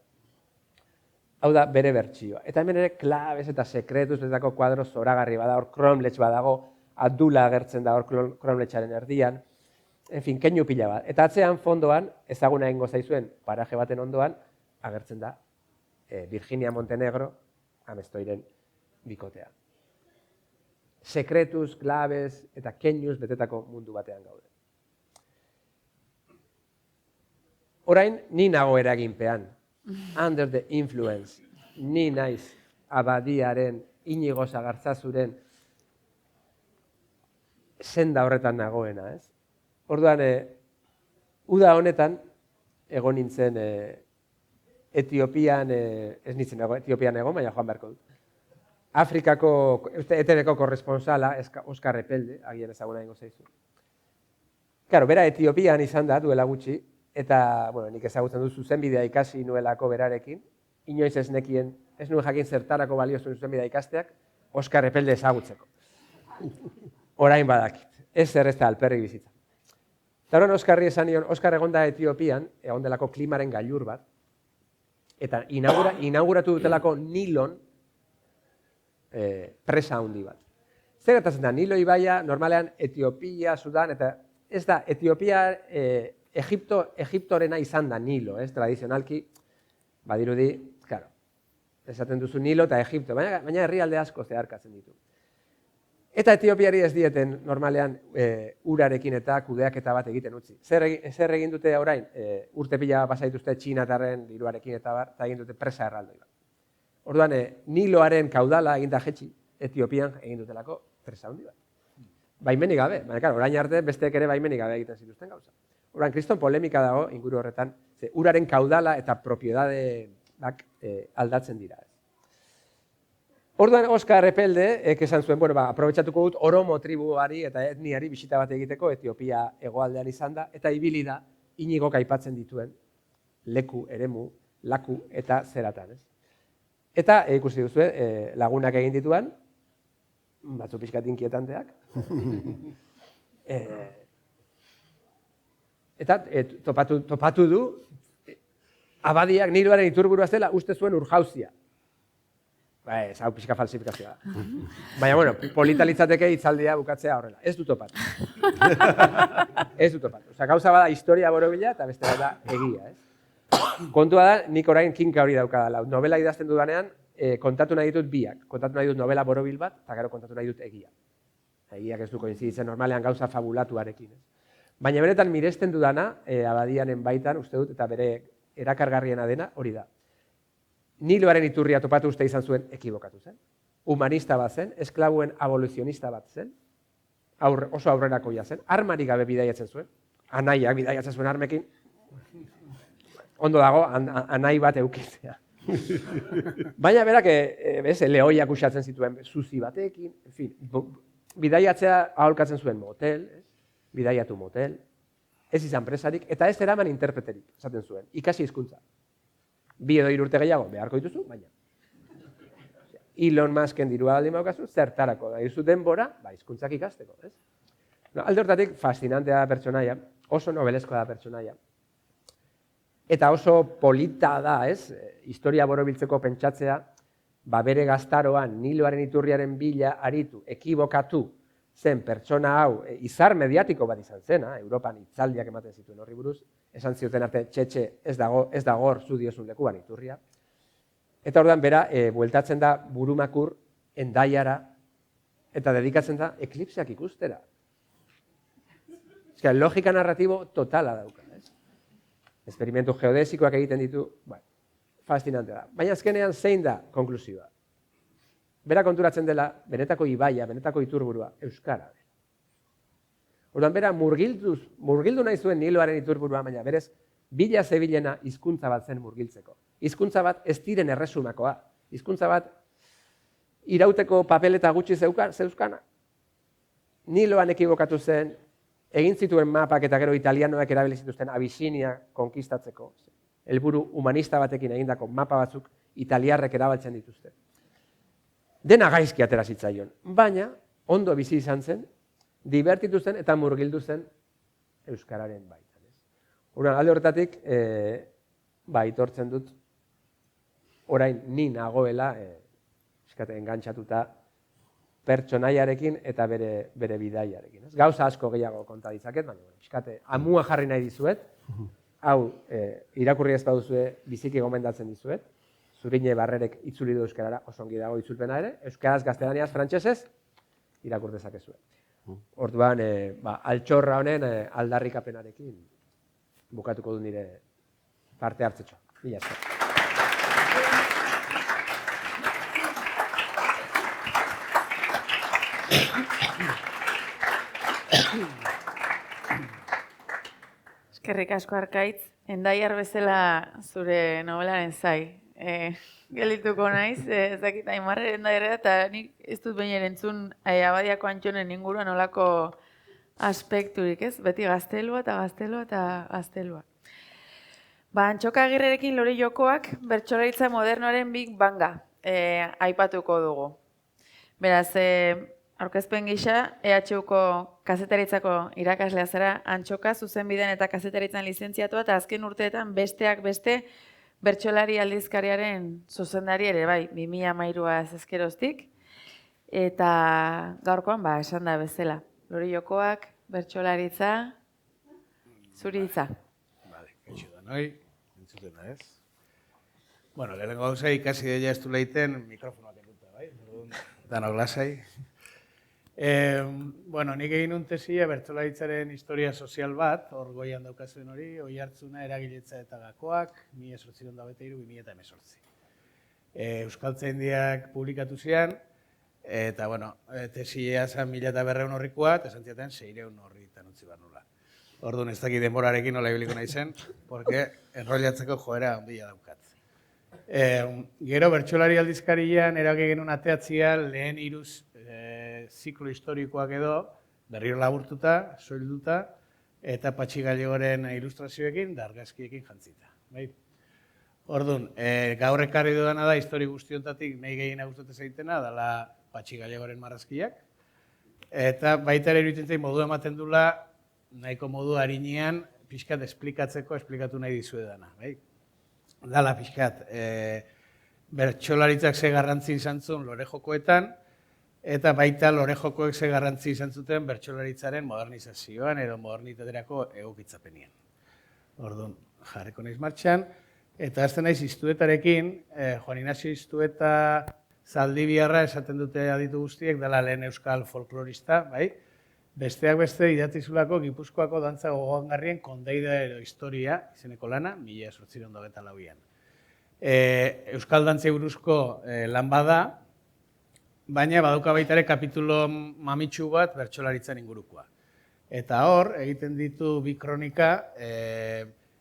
hau da bere bertsioa. Eta hemen ere klabez eta sekretuz bezako kuadro zoragarri bada, hor Cromlech badago, Abdula agertzen da hor Cromlecharen erdian, en fin, keinu pila bat. Eta atzean fondoan, ezaguna egingo zaizuen paraje baten ondoan, agertzen da Virginia Montenegro, Amestoiren bikotea. Sekretuz, klabez eta keinuz betetako mundu batean gaude. Orain, ni nago eraginpean. Under the influence. Ni naiz abadiaren, Inigo Sagarzazuren senda horretan nagoena, ez? Orduan, uda honetan, egon nintzen Etiopian, ez nintzen Etiopian egon, baina joan beharko dut. Afrikako, ETV-ko korresponsala, Oskar Epelde, agian ezaguna egingo zaizu. Claro, bera Etiopian izan da, duela gutxi, eta, bueno, nik ezagutzen dut zuzenbidea ikasi nuelako berarekin, inoiz ez nekien, ez nuen jakin zertarako balio zuen zuzenbidea ikasteak, Oskar Epelde ezagutzeko. Orain badakit, ez errezta alperrik bizitza. Eta horren Oskarri esan nion, Oskar egonda Etiopian, egon delako klimaren gailur bat, eta inauguratu dutelako Nilon presa handi bat. Zer gertatzen da, Nilo ibaia normalean Etiopia, Sudan, eta ez da, Etiopia, Egiptorena izan da Nilo, ez, tradizionalki, badirudi, claro, esaten duzu Nilo eta Egipto, baina herrialde asko zeharkatzen ditu. Eta Etiopiari ez dieten normalean urarekin eta kudeaketa bat egiten utzi. Zer egin dute orain? Urte pila basaituzte Txinatarren diruarekin eta egin dute presa erraldoi bat. Orduan, Niloaren kaudala eginda jetxi, Etiopian egin dutelako presa handi bat. Baimenik gabe, baina orain arte besteek ere baimenik gabe egiten zituzten gauza. Orduan, kriston polemika dago inguru horretan, uraren kaudala eta propiedadeak aldatzen dira. Orduan, Oskar Epelde, esan zuen, aprobetxatuko dut Oromo tribuari eta etniari bisita bat egiteko Etiopia hegoaldean izan da, eta ibili da Iñigok aipatzen dituen leku, eremu, laku eta zeratan. Eta ikusi duzu, lagunak egin dituan, batzu pixkat inkietanteak, eta topatu du, abadiak Niloaren iturburua zela uste zuen Urjauzia. Ez, hau pixka falsifikazioa da. Baina, polita litzateke hitzaldia bukatzea horrela. Ez du topatu. Ez du topatu. Osa, gauza bada historia borobila eta beste da egia, ez? Kontua da, nik orain kinka hori daukadala. Novela idazten dudanean, kontatu nahi ditut biak. Kontatu nahi dut novela borobil bat, eta gero kontatu nahi dut egia. Egiak ez du koinziditzen normalean gauza fabulatuarekin. Baina benetan miresten dudana, abadianen baitan, uste dut, eta bere erakargarriena dena hori da. Niloaren iturria topatu uste izan zuen ekibokatu zen. Humanista bat zen, esklabuen aboluzionista bat zen, oso aurrerakoia zen, armari gabe bidaiatzen zuen, anaiak bidaiatzen zuen armekin, ondo dago, anai bat eukitzea. Baina berak, lehoiak usatzen zituen zuzi batekin, en fin, bidaiatzea aholkatzen zuen motel, bidaiatu motel, ez izan presarik, eta ez eraman interpreterik, esaten zuen, ikasi hizkuntza. 2 edo 3 urte gehiago beharko dituzu, baina. Elon Musken dirua baldin baukazu, zertarako da izu denbora, hizkuntzak ikasteko, ez? Alde hortatik, fascinantea da pertsonaia, oso nobelezkoa da pertsonaia. Eta oso polita da, ez? Historia borobiltzeko pentsatzea, bere gaztaroan Niloaren iturriaren bila aritu, ekibokatu zen pertsona hau, izar mediatiko bat izan zena, Europan hitzaldiak ematen zituen horri buruz, esan zioten arte, txetxe, ez dago hor zu diozun lekuan iturria. Eta orduan, bera, bueltatzen da Burumakur, Hendaiara, eta dedikatzen da eklipseak ikustera. Eska, logika narratibo totala dauka, ez? Esperimentu geodesikoak egiten ditu, fascinante da. Baina azkenean zein da konklusioa? Bera konturatzen dela, benetako ibaia, benetako iturburua, euskara. Orduan, bera murgildu nahi zuen Niloaren iturburua, baina berez, bila zebilena hizkuntza bat zen murgiltzeko. Hizkuntza bat ez diren erresumakoa. Hizkuntza bat irauteko papeleta gutxi zeuzkana. Niloan ekibokatu zen, egin zituen mapak eta gero italianoak erabili zituzten Abisinia konkistatzeko. Helburu humanista batekin egindako mapa batzuk italiarrek erabaltzen dituzte. Dena gaizki atera zitzaion, baina ondo bizi izan zen, divertitu zen eta murgildu zen euskararen baitan. Alde horretatik, aitortzen dut, orain ni nagoela, engantzatuta pertsonaiarekin eta bere bidaiarekin. Gauza asko gehiago konta ditzaket, baina amua jarri nahi dizuet, hau irakurri ez baduzue biziki gomendatzen dizuet, Zurine Barrerek itzuli du euskarara, oso ongi dago itzulpena ere, euskaraz, gaztelaniaz, frantsesez, irakur dezakezue. Orduan, altxorra honen aldarrikapenarekin bukatuko du nire parte hartzetxo. Mila esker. Eskerrik asko Arkaitz, Hendaiar bezala zure novelaren zai. Geldituko naiz, ez dakit Aimarre Hendaiarra, eta nik ez dut behin erentzun Abadiako Antxonen inguruan olako aspekturik, ez? Beti gaztelua eta gaztelua eta gaztelua. Antxoka Agirrerekin Lori Jokoak bertsolaritza modernoaren big banga aipatuko dugu. Beraz, aurkezpen gisa, EHUko kazetaritzako irakaslea zara, Antxoka zuzenbiden eta kazetaritzan lizentziatua, eta azken urteetan besteak beste bertsolari aldizkariaren zuzendari ere, 2013 ezkeroztik, eta gaurkoan, esan da bezala. Lori Jokoak, bertsolaritza, zuri hitza. Kaixo da noi, entzuten da ez. Lehenengo gauza ikasi deia ez du leiten mikrofonoak enduta, bai? Danok lasai. Bueno, nik egin nun tesia bertsolaritzaren historia sozial bat, hor goian daukazuen hori, Oihartzuna, Eragiletza eta Gakoak, 1823-2018. Euskaltzaindiak publikatu zian, eta, bueno, tesia zen 1200 horrikoa, eta esan ziaten 600 horritan utzi behar nula. Orduan, ez dakit denborarekin nola ibiliko nahi zen, porque enrollatzeko joera handia daukat. Gero, bertsolari aldizkarian, erabaki genuen ateatzia lehen iruz ziklo historikoak edo, berriro laburtuta, soilduta, eta Patxi Gallegoren ilustrazioekin, da argazkiekin jantzita. Orduan, gaur ekarri dudana da, histori guztiontatik nahi gehiena gustatzen zaitena, dela Patxi Gallegoren marrazkiak, eta baita ere iruditzen zain modu ematen dula, nahiko modu harinean, pixkat esplikatu nahi dizuedana. Dala pixkat, bertsolaritzak ze garrantzi izan zuen lore jokoetan, eta baita lore jokoek ze garrantzi izan zuten bertsolaritzaren modernizazioan edo modernitaterako egokitzapenien. Orduan, jarriko naiz martxan, eta azten naiz Iztuetarekin, Juan Ignacio Iztueta Zaldibiarra esaten dute aditu guztiek, dela lehen euskal folklorista, bai? Besteak beste idatzizulako Gipuzkoako dantza gogoangarrien kondaira edo historia izeneko lana, 1824an. Euskal dantzei buruzko lan bada, baina badauka baita ere kapitulo mamitsu bat bertsolaritzan ingurukoa. Eta hor, egiten ditu bi kronika,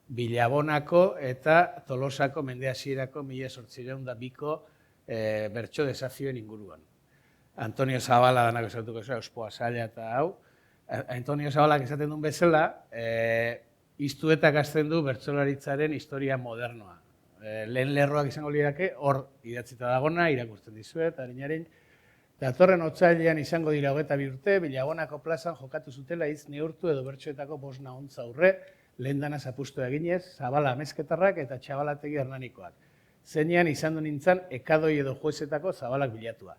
Bilabonako eta Tolosako mende hasierako 1802ko bertso desafioen inguruan. Antonio Zabala danak esatuko zuen, Ospoa Zaila eta hau. Antonio Zabalak esaten duen bezala, Iztuetak hasten du bertsolaritzaren historia modernoa. Lehen lerroak izango lirateke, hor idatzita dagona, irakurtzen dizuet, harinaren. Datorren otsailean izango dira 22 urte, Bilabonako plazan jokatu zutela hitz neurtu edo bertsoetako 5 nahontza aurre, lehen dana zapustu eginez, Zabala amezketarrak eta Txabalategi Hernanikoak. Zeinean izan du nintzen ekadoi edo juezetako Zabalak bilatua.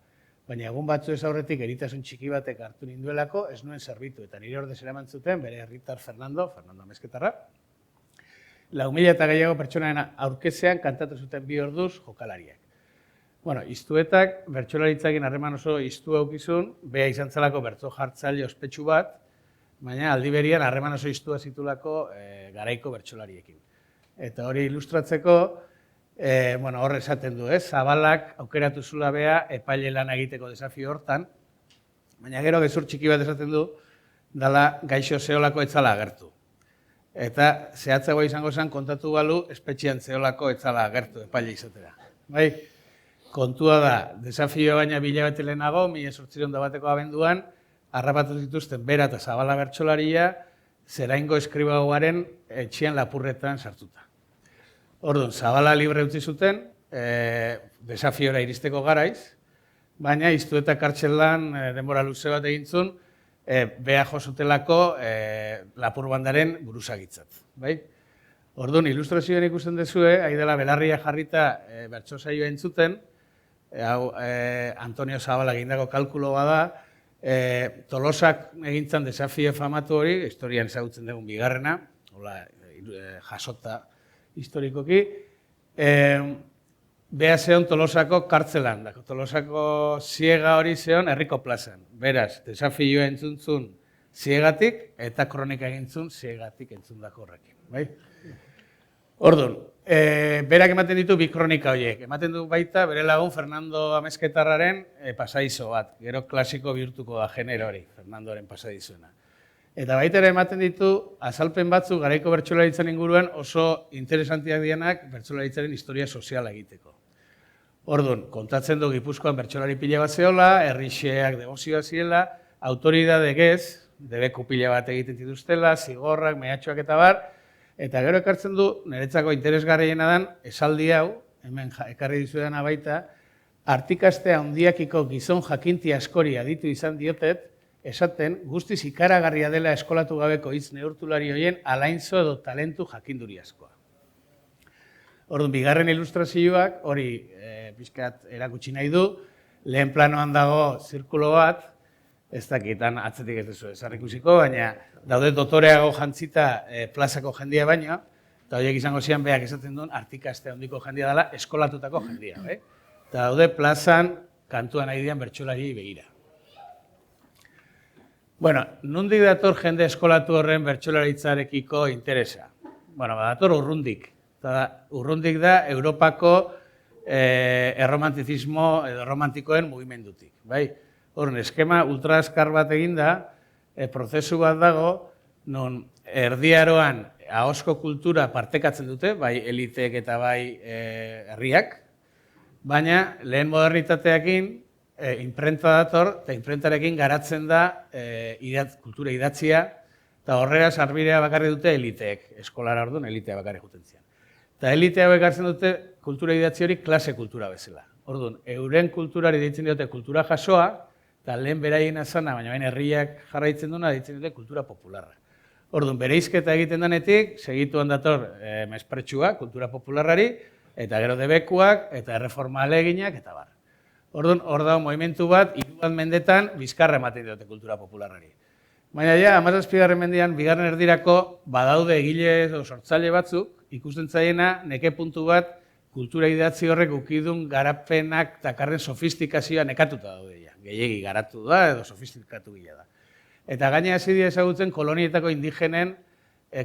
Baina egun batzu ez aurretik eritasun txiki batek hartu ninduelako, ez nuen zerbitu, eta nire ordez eraman zuten bere herritar Fernando amezketarra. 4.000 eta gehiago pertsonaren aurkezean kantatu zuten 2 orduz jokalariak. Bueno, Iztuetak bertsolaritzakin harreman oso iztu aukizun, bea izan zelako bertso jartzaile ospetsu bat, baina aldi berian harreman oso iztua zitulako garaiko bertsolariekin. Eta hori ilustratzeko, hor esaten du, Zabalak aukeratu zula bea epaile lan egiteko desafio hortan, baina gero gezur txiki bat esaten du, dala gaixo zeolako etzala agertu. Eta zehatzagoa izango zen kontatu balu, espetxean zeolako etzala agertu epaile izatera. Bai? Kontua da, desafioa baina bilabete lehenago, 1801ko abenduan, harrapatu zituzten bera eta Zabala bertsolaria, Zeraingo eskribagoaren etxean lapurretan sartuta. Orduan, Zabala libre utzi zuten, desafiora iristeko garaiz, baina Iztueta kartxelan denbora luze bat egintzun, bea josutelako lapurbandaren buruzagitzat. Orduan, ilustrazioen ikusten dezue, haidela belarria jarrita bertso saioa entzuten, Antonio Zabala egindako kalkulo bada, Tolosak egintzan desafio famatu hori, historian ezagutzen dugun bigarrena, jasota historikoki, beha zeon Tolosako kartzelan, Tolosako ziega hori zeon herriko plazan. Beraz, desafioa entzuntzun ziegatik eta kronika egintzun ziegatik entzundako horrekin. Orduan, berak ematen ditu bi kronika horiek. Ematen du baita bere lagun Fernando amezketarraren pasadizo bat. Gero klasiko bihurtuko da genero hori, Fernandoren pasadizoena. Eta baita ere ematen ditu azalpen batzu garaiko bertsolaritzaren inguruan oso interesantiak dianak bertsolaritzaren historia soziala egiteko. Orduan, kontatzen du Gipuzkoan bertsolari pila bat zeola, herrixeak degozioa ziela, autoridade gez, debeku pila bat egiten dituztela, zigorrak, mehatxoak eta bar, eta gero ekartzen du, niretzako interesgarriena dan, esaldi hau, hemen ekarri dizuedana baita, artikaste handiakiko gizon jakinti askori aditu izan diotet, esaten guztiz ikaragarria dela eskolatu gabeko hitz neurtulari horien alainzo edo talentu jakinduri askoa. Orduan, bigarren ilustrazioak hori pixkat erakutsi nahi du, lehen planoan dago zirkulo bat, ez dakitan atzetik ez duzu ezarrikusiko, baina daude dotoreago jantzita plazako jendia baina, eta horiek izango zian beak esaten duen artikaste handiko jendia dela eskolatutako jendia. Eta daude plazan kantuan nahi dian bertsolari begira. Bueno, nondik dator jende eskolatu horren bertsolaritzarekiko interesa? Bueno, dator urrundik. Urrundik da Europako erromantizismo edo romantikoen mugimendutik. Bai? Horren, eskema ultraskar bat eginda, prozesu bat dago, non erdiaroan ahozko kultura partekatzen dute, bai eliteek eta bai herriak, baina lehen modernitateakin imprenta dator, eta imprentarekin garatzen da kultura idatzia, eta horrela sarbidea bakarri dute eliteek, eskolara orduan elitea bakarri juten zian. Eta elitea bekartzen dute kultura idatzi hori klase kultura bezala. Orduan, euren kulturari deitzen diote kultura jasoa, eta lehen beraien azana, baina baina herriak jarraitzen duena deitzen dute kultura popularra. Orduan, bereizketa egiten denetik, segituan dator mespretsua, kultura popularrari, eta gero debekuak, eta erreforma aleginak, eta bar. Orduan, hor dago movimentu bat, 3 mendetan, bizkarra ematen diote kultura popularrari. Baina ja, 17. mendean, bigarren erdirako, badaude egile edo sortzaile batzuk, ikusten zaiena, neke puntu bat, kultura idatzi horrek ukidun garapenak dakarren sofistikazioa nekatuta daude ja. Gehiegi garatu da edo sofistikatu gila da. Eta gaina hasi dira ezagutzen kolonietako indigenen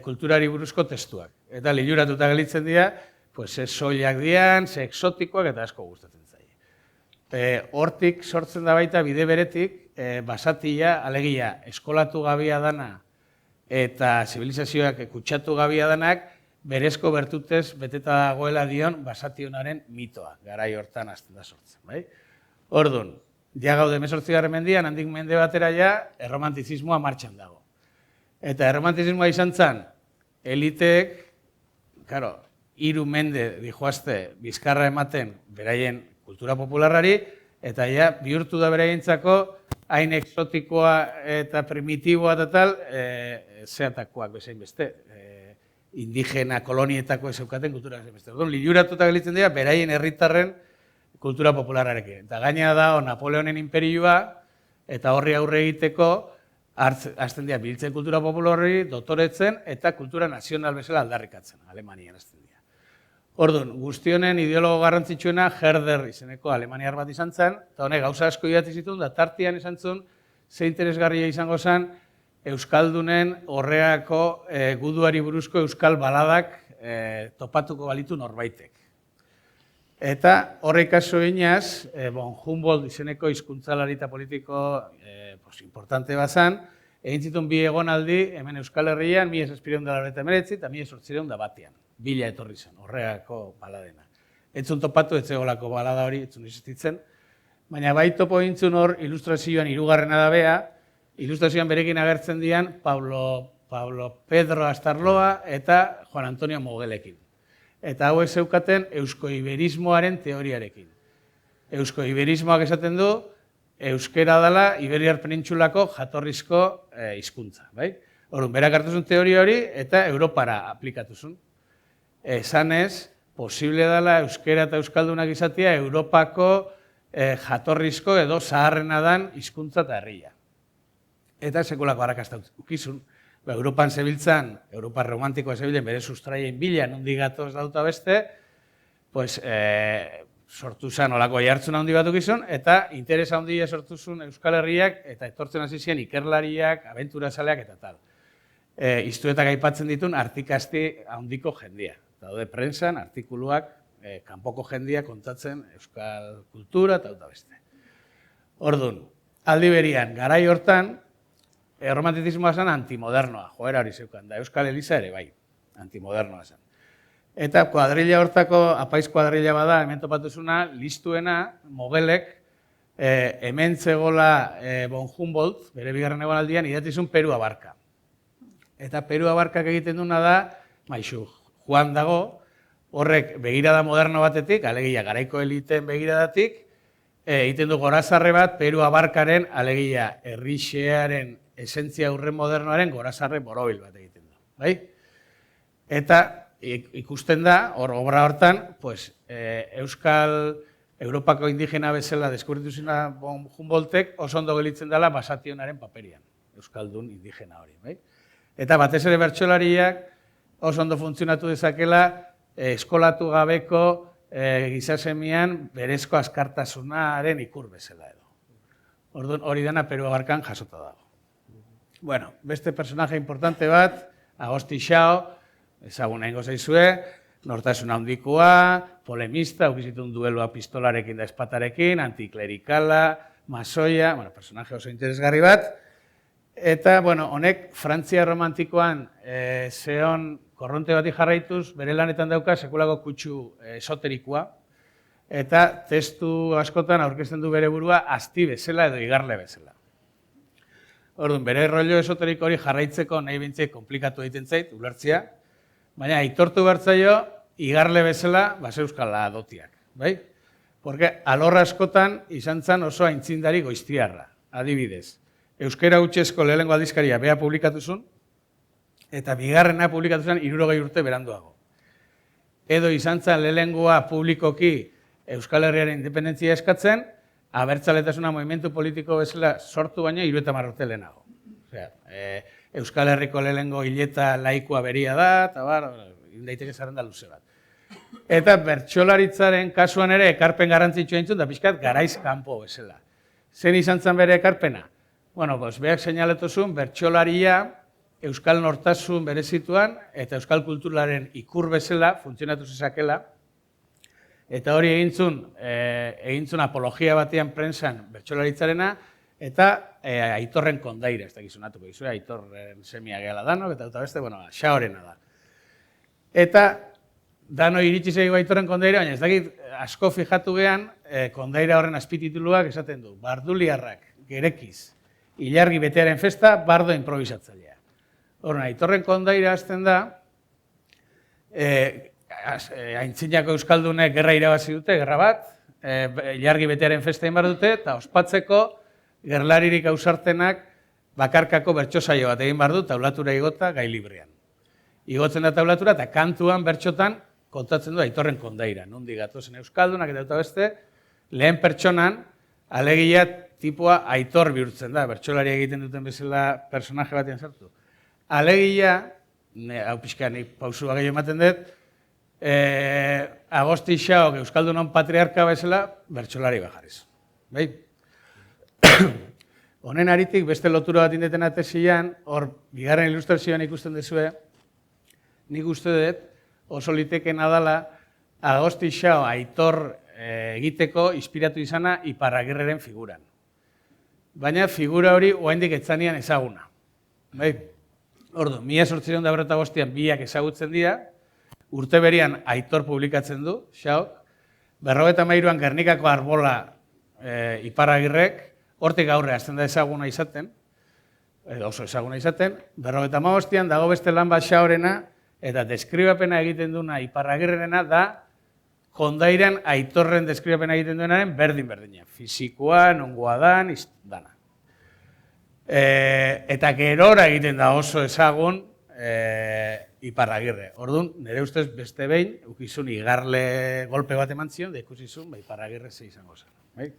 kulturari buruzko testuak. Eta liluratuta gelitzen dira, ze soilak dian, ze exotikoak eta asko gustatzen zaie. Hortik sortzen da baita bide beretik, basatia, alegia, eskolatu gabia dana eta zibilizazioak kutsatu gabia danak, berezko bertutez beteta dagoela dion basationaren mitoa, garai hortan hasten da sortzen. Bai? Orduan, ja gaude 18. mendian, handik mende batera ja, erromantizismoa martxan dago. Eta erromantizismoa izan zen, eliteek, 3 mende dijoazte bizkarra ematen beraien kultura popularrari, eta ja bihurtu da beraientzako hain exotikoa eta primitiboa eta tal, zeatakoak bezain beste, indigena kolonietako ez zeukaten kultura bezain beste. Orduan, liluratuta gelitzen dira beraien herritarren kultura populararekin. Eta gaina da Napoleonen imperioa, eta horri aurre egiteko, hasten dira biltzen kultura popularri, dotoretzen, eta kultura nazional bezala aldarrikatzen, Alemanian hasten dira. Orduan, guztionen ideologo garrantzitsuena Herder izeneko alemaniar bat izan zen, eta honek gauza asko idatzi zituen, da tartian izan zuen, ze interesgarria izango zen, Euskaldunen horreako guduari buruzko euskal baladak topatuko balitu norbaitek. Eta horrek kaso eginaz, von Humboldt izeneko hizkuntzalari eta politiko importante bazan, egin zituen 2 egonaldi hemen Euskal Herrian, 1789 eta 1801 bila etorri zen, horreako baladena. Etzun topatu, ez zegolako balada hori, etzun existitzen, baina bai topo egintzun hor ilustrazioan 3. da ilustrazioan berekin agertzen dian Pablo Pedro Astarloa eta Juan Antonio Mogelekin. Eta hauek zeukaten eusko-iberismoaren teoriarekin. Eusko-iberismoak esaten du, euskera dela Iberiar penintsulako jatorrizko hizkuntza. Orduan, berak hartu zuen teoria hori eta Europara aplikatu zuen. Esanez, posible dela euskera eta euskaldunak izatea Europako jatorrizko edo zaharrena dan hizkuntza eta herria. Eta sekulako arrakasta ukizun. Europan zebiltzan, Europa romantikoa zebilen bere sustraien bila, nondik gatoz dauta beste, sortu zen olako jartzuna handi bat ukizun, eta interesa handia sortu zuen Euskal Herriak, eta etortzen hasi ziren ikerlariak, abenturazaleak eta tal. Iztuetak aipatzen ditun artikasti handiko jendia. Daude prensan, artikuluak, kanpoko jendia kontatzen euskal kultura eta beste. Orduan, aldi berian, garai hortan, erromantizismoa zen antimodernoa, joera hori zeukan, da Euskal Eliza ere bai, antimodernoa zen. Eta kuadrilla hortako, apaiz kuadrilla bada, hemen topatuzuna, listuena, Mogelek, hemen zegoela von Humboldt, bere 2. egonaldian, idatizun Peru Abarka. Eta Peru Abarkak egiten duna da, maizu, Juan dago, horrek begirada moderno batetik, alegia garaiko eliteen begiradatik, egiten du gorazarre bat Peru Abarkaren, alegia herrixearen esentzia urren modernoaren gorazarre borobil bat egiten du. Bai? Eta ikusten da, obra hortan, Europako indigena bezala deskubritu zena von Humboldtek oso ondo gelitzen dela basationaren paperian, euskaldun indigena hori. Bai? Eta batez ere bertsolariak oso ondo funtzionatu dezakela eskolatu gabeko gizasemian berezko askartasunaren ikur bezala edo. Orduan hori dena Peru Abarkan jasota dago. Bueno, beste personaje importante bat, Agosti Xao, ezaguna ingo zaizue, nortasun handikoa, polemista, ukizitun duelua pistolarekin da espatarekin, antiklerikala, masoia, bueno, personaje oso interesgarri bat. Eta, bueno, honek Frantzia romantikoan zeon korronte bati jarraituz, bere lanetan dauka sekulako kutsu esoterikoa, eta testu askotan aurkezten du bere burua asti bezala edo igarle bezala. Orduan, bere rollo esoteriko hori jarraitzeko nahi bintzei komplikatu egiten zait, ulertzia, baina aitortu bertzaio igarle bezala baseuskala dotiak, bai? Porque alor askotan izan zen oso aintzindari goiztiarra, adibidez. Euskera hutsezko lehenengo aldizkaria bea publikatu zuen, eta bigarrena publikatu zen 60 urte beranduago. Edo izan zen lehenengoa publikoki Euskal Herriaren independentzia eskatzen, abertzaletasuna movimentu politiko bezala sortu baina 30 urte lehenago. Osea, Euskal Herriko lehenengo hileta laikoa beria da, eta daiteke zerrenda luze bat. Eta bertsolaritzaren kasuan ere ekarpen garrantzitsua entzun da pixkat garaiz kanpo bezala. Zen izan zen bere ekarpena? Bueno, pues beak seinaletuzun bertsolaria Euskal nortasun berezituan eta Euskal kulturaren ikur bezala funtzionatu zezakela. Eta hori egintzun apologia batean prensan bertsolaritzarena eta Aitorren kondaira, ez dakizunatuko izue, Aitorren semia gehala danok, eta beste, bueno, Xaorena da. Eta dano iritsi zaigu Aitorren kondaira, baina ez dakit asko fijatu gehan, kondaira horren azpitituluak esaten du, Barduliarrak, Gerekiz, Ilargi betearen festa, bardo improvisatzailea. Horren, Aitorren kondaira azten da, aintzinako euskaldunek gerra irabazi dute, gerra bat, Ilargi betearen festa inbar dute, eta ospatzeko gerlaririk ausartenak bakarkako bertsosaio bat egin bar du, taulatura igota gai librean. Igotzen da taulatura eta kantuan bertxotan kontatzen du Aitorren kondaira. Nondik gatozen euskaldunak eta beste, lehen pertsonan alegia tipoa Aitor bihurtzen da, bertsolari egiten duten bezala personaje batean sartu. Alegia, hau pixka nik pausua gehiago ematen dut, Agosti Xaok euskaldunon patriarka bezala bertsolari bajarriz. Bai? Honen aritik beste lotura bat indeten atesian, hor bigarren ilustrazioan ikusten dezue, nik uste dut oso litekena dela Agosti Xao Aitor egiteko inspiratu izana Iparragirreren figuran. Baina figura hori oraindik etzanian ezaguna. Bai? Ordu, 1885an biak ezagutzen dira, urte berian Aitor publikatzen du, Xaok, 53an Gernikako arbola Iparragirrek, hortik aurre hasten da ezaguna izaten, oso ezaguna izaten, 55an dago beste lan bat Xaorena, eta deskribapena egiten duna Iparragirrena da kondairan Aitorren deskribapena egiten duenaren berdin-berdina. Fisikoa, nongoa dan, dana. Eta gerora egiten da oso ezagun Iparragirre. Orduan, nire ustez beste behin, ukizun igarle golpe bat eman zion, da ikusizun, Iparragirre ze izango zen. Bai?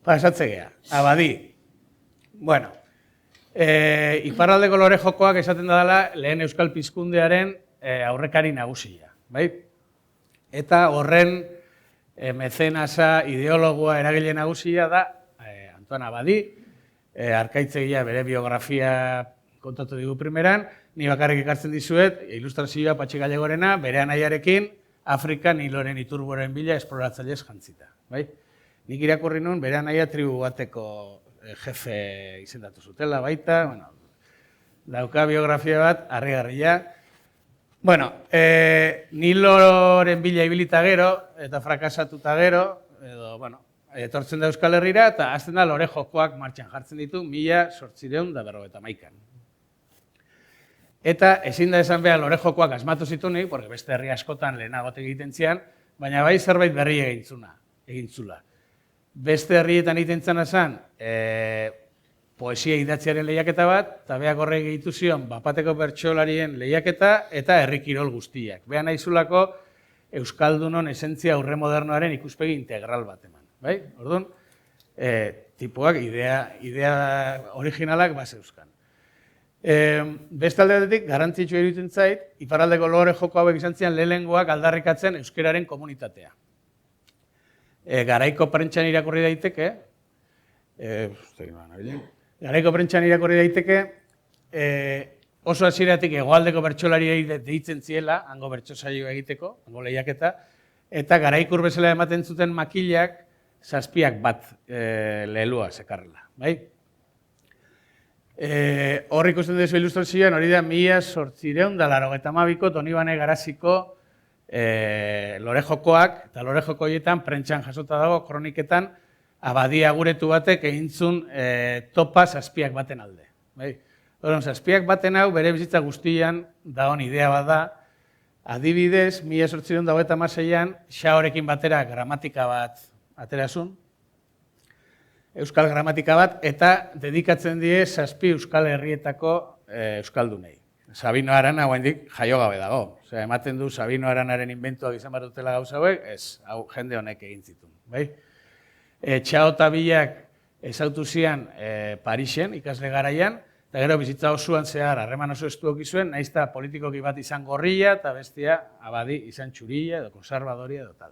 Pasatze geha, Abadi. Bueno, iparraldeko lore jokoak esaten dela lehen Euskal Pizkundearen aurrekari nagusia. Bai? Eta horren mezenasa, ideologoa, eragile nagusia da Antoine Abadi, arkaitzegia bere biografia kontatu digu primeran, ni bakarrik ekartzen dizuet, ilustrazioa Patxi Gallegorena, bere anaiarekin, Afrikan hiloren iturboren bila esploratzailez jantzita. Bai? Nik irakurri nun, bere anaia tribu bateko jefe izendatu zutela baita, bueno, dauka biografia bat, harrigarria. Bueno, Niloren bila ibilita gero, eta frakasatuta gero, edo, bueno, etortzen da Euskal Herrira, eta azten da lore jokoak martxan jartzen ditu 1851an. Eta ezin da esan behar lore jokoak asmatu zitunik, porque beste herri askotan lehenagote egiten zian, baina bai zerbait berri egintzula. Beste herrietan egiten zana zen, poesia idatziaren lehiaketa bat, eta beak horrek egitu zion, bapateko bertsolarien lehiaketa eta herri kirol guztiak. Behan naizulako Euskaldunon esentzia aurre modernoaren ikuspegi integral bat eman. Bai? Orduan, tipoak idea originalak bazeuzkan. Beste aldetik, garrantzitsua iruditzen zait, iparraldeko lore joko hauek izan zian lehenengoak aldarrikatzen euskararen komunitatea. Garaiko prentxan irakurri daiteke, Garaiko prentsan irakurri daiteke, oso hasieratik hegoaldeko bertsolariei deitzen ziela, hango bertso saioa egiteko, hango lehiaketa, eta garaikur bezala ematen zuten makilak 7 bat lehelua sekarrela. Bai? Hor ikusten duzu ilustrazioan, hori da 1882ko Donibane Garaziko lorejokoak, eta lorejoko horietan prentsan jasota dago kroniketan abadia aguretu batek egintzun topa 7 baten alde. Bai? 7 baten hau bere bizitza guztian dagoen idea bat da, adibidez, 1826an Xaorekin batera gramatika bat aterazun, euskal gramatika bat, eta dedikatzen die 7 euskal herrietako euskaldunei. Sabino Arana oraindik jaio gabe dago. Osea, ematen du Sabino Aranaren inbentuak izan behar dutela gauza hauek, ez, hau jende honek egin zituen. Bai? Txao eta Bilak ezautu zian Parisen, ikasle garaian, eta gero bizitza osoan zehar harreman oso estuok izuen, nahiz eta politikoki bat izan gorrilla, eta bestia abadi izan txurilla, edo konservadoria, edo tal.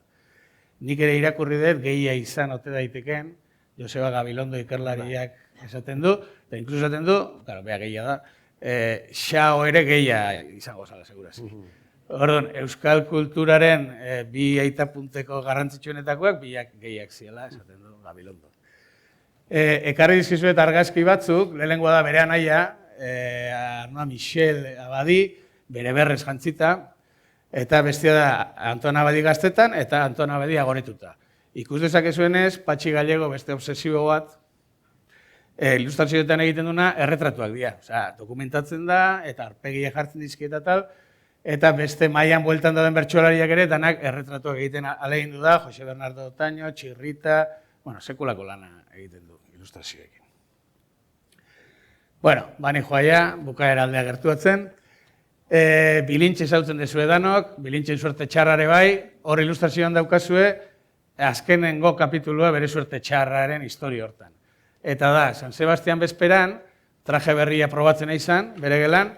Nik ere irakurri dut, gehia izan ote daiteken, Joseba Gabilondo ikerlariak esaten du, eta inkluso esaten du, claro, bea gehia da, Xao ere gehia izango zala, segurazki. Orduan, euskal kulturaren bi aitapunteko garrantzitsuenetakoak, biak gehiak ziela, esaten du Gabilondo. Ekarri dizkizuet argazki batzuk, lehenengoa da bere anaia, Arnoa Michel Abadi, bere berrez jantzita, eta bestia da Anton Abadi gaztetan, eta Anton Abadi agoretuta. Ikus dezakezuenez, Patxi Gallego beste obsesibo bat, ilustrazioetan egiten duna erretratuak dira. Osea, dokumentatzen da, eta arpegia jartzen dizkieta tal, eta beste mailan bueltan dauden bertsolariak ere, danak erretratuak egiten ahalegindu da, Jose Bernardo Otaño, Txirrita, bueno, sekulako lana egiten du ilustrazioekin. Bueno, bani joaia, bukaera aldea gertuatzen. Bilintxe zautzen dezu edanok, bilintxen suerte txarrare bai, hor ilustrazioan daukazue, azkenengo kapitulua bere suerte txarraren historia hortan. Eta da, San Sebastian bezperan, traje berria probatzen izan, bere gelan,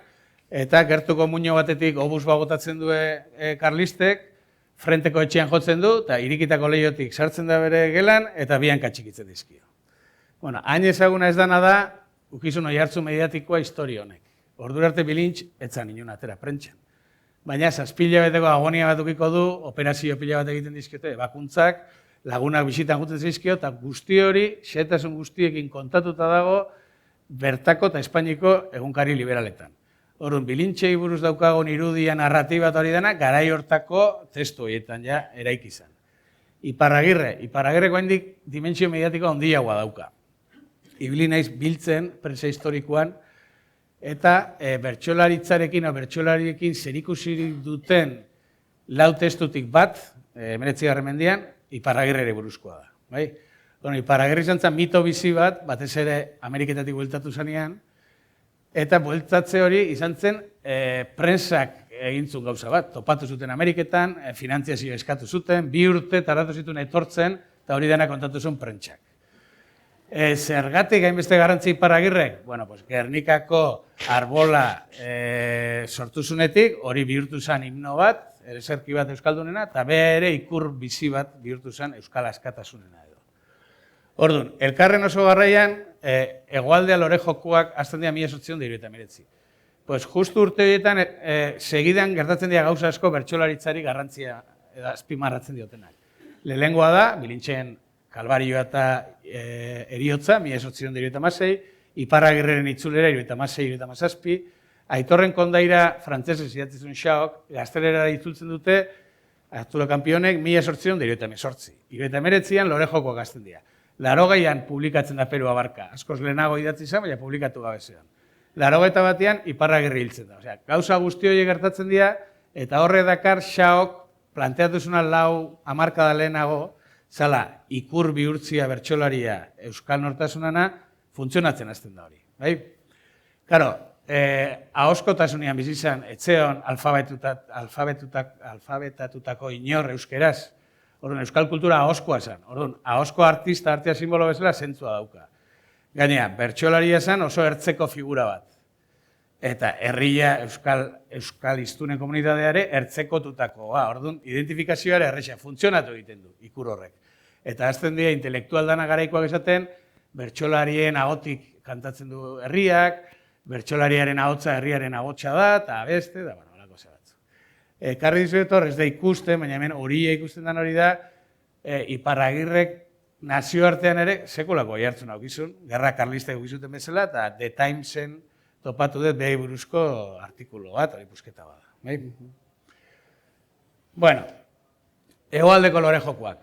eta gertuko muino batetik obus bagotatzen du karlistek, frenteko etxean jotzen du, eta irikitako lehiotik sartzen da bere gelan, eta bian katxikitzen dizkio. Bueno, hain ezaguna ez dana da, ukizun oi hartzu mediatikoa historia honek. Ordura arte bilintx, etzan inun atera prentxan. Baina, 7 beteko agonia bat ukiko du, operazio pila bat egiten dizkiote, bakuntzak, lagunak bisitan guten zizkio, eta guzti hori, xehetasun guztiekin kontatuta dago, bertako eta Espainiko egunkari liberaletan. Orduan, bilintxei buruz daukagon irudia narratiba eta hori dena, garai hortako testu horietan ja eraiki izan. Iparragirreko handik dimentsio mediatikoa handiagoa dauka. Ibili naiz biltzen, presa historikoan, eta bertsolaritzarekin o bertsolariekin zerikusirik duten lau testutik bat, 19. mendean, Iparragirrere buruzkoa da. Bai? Iparragirre izan zen mito bizi bat, batez ere Ameriketatik bueltatu zanean, eta bueltatze hori izan zen prensak egintzun gauza bat. Topatu zuten Ameriketan, finantziazio eskatu zuten, 2 urte taratu zituen etortzen, eta hori dena kontatu zuen prentsak. Zergatik hainbeste garrantzi Iparragirrek? Bueno, pues Gernikako arbola sortu zunetik, hori bihurtu zen himno bat, ereserki bat euskaldunena, eta ere ikur bizi bat bihurtu zen euskal askatasunena edo. Orduan, elkarren oso garraian, hegoaldea lorejokoak hasten dira 1879. Pues justu urte horietan, segidan gertatzen dira gauza asko bertsolaritzari garrantzia azpimarratzen diotenak. Lehengoa da, bilintxen kalbarioa eta eriotza, 1876, Iparragirreren itzulera, 1876, Aitorren kondaira frantzesez idatzizun Xaok, gaztelerara itzultzen dute, Arturo Kampionek 1878. 1919an Lorejokoak gazten dira. 80an publikatzen da Peru Abarka. Askoz lehenago idatzi izan, baina publikatu gabezean. 81an Iparragirre hiltzen da. Osea, gauza guzti horiek gertatzen dira, eta horre dakar Xaok planteatu zuna 4 hamarkada lehenago, zala ikur bihurtzia bertsolaria euskal nortasunana funtzionatzen hasten da hori. Bai? Karo, ahoskotasunean bizi izan etzeon alfabetatutako inor euskeraz. Orduan, euskal kultura ahoskoa zen. Orduan, ahosko artista, artea simbolo bezala, zentzua dauka. Gainera, bertsolaria zen oso ertzeko figura bat. Eta herria euskal hiztunen komunitateare ertzekotutakoa. Orduan, identifikazioare erresa funtzionatu egiten du, ikur horrek. Eta azten dira, intelektual dana garaikoak esaten, bertsolarien agotik kantatzen du herriak, bertsolariaren ahotsa herriaren ahotsa da, eta beste, da, bueno, holako ze batzu. Ekarri dizuet hor, ez da ikusten, baina hemen horia ikusten den hori da, Iparragirrek nazioartean ere sekulako jartzen aukizun, gerra karlistak aukizuten bezala, eta The Timesen topatu dut behi buruzko artikulu bat, hori pusketa bada. Bai? Bueno, hegoaldeko lore jokoak.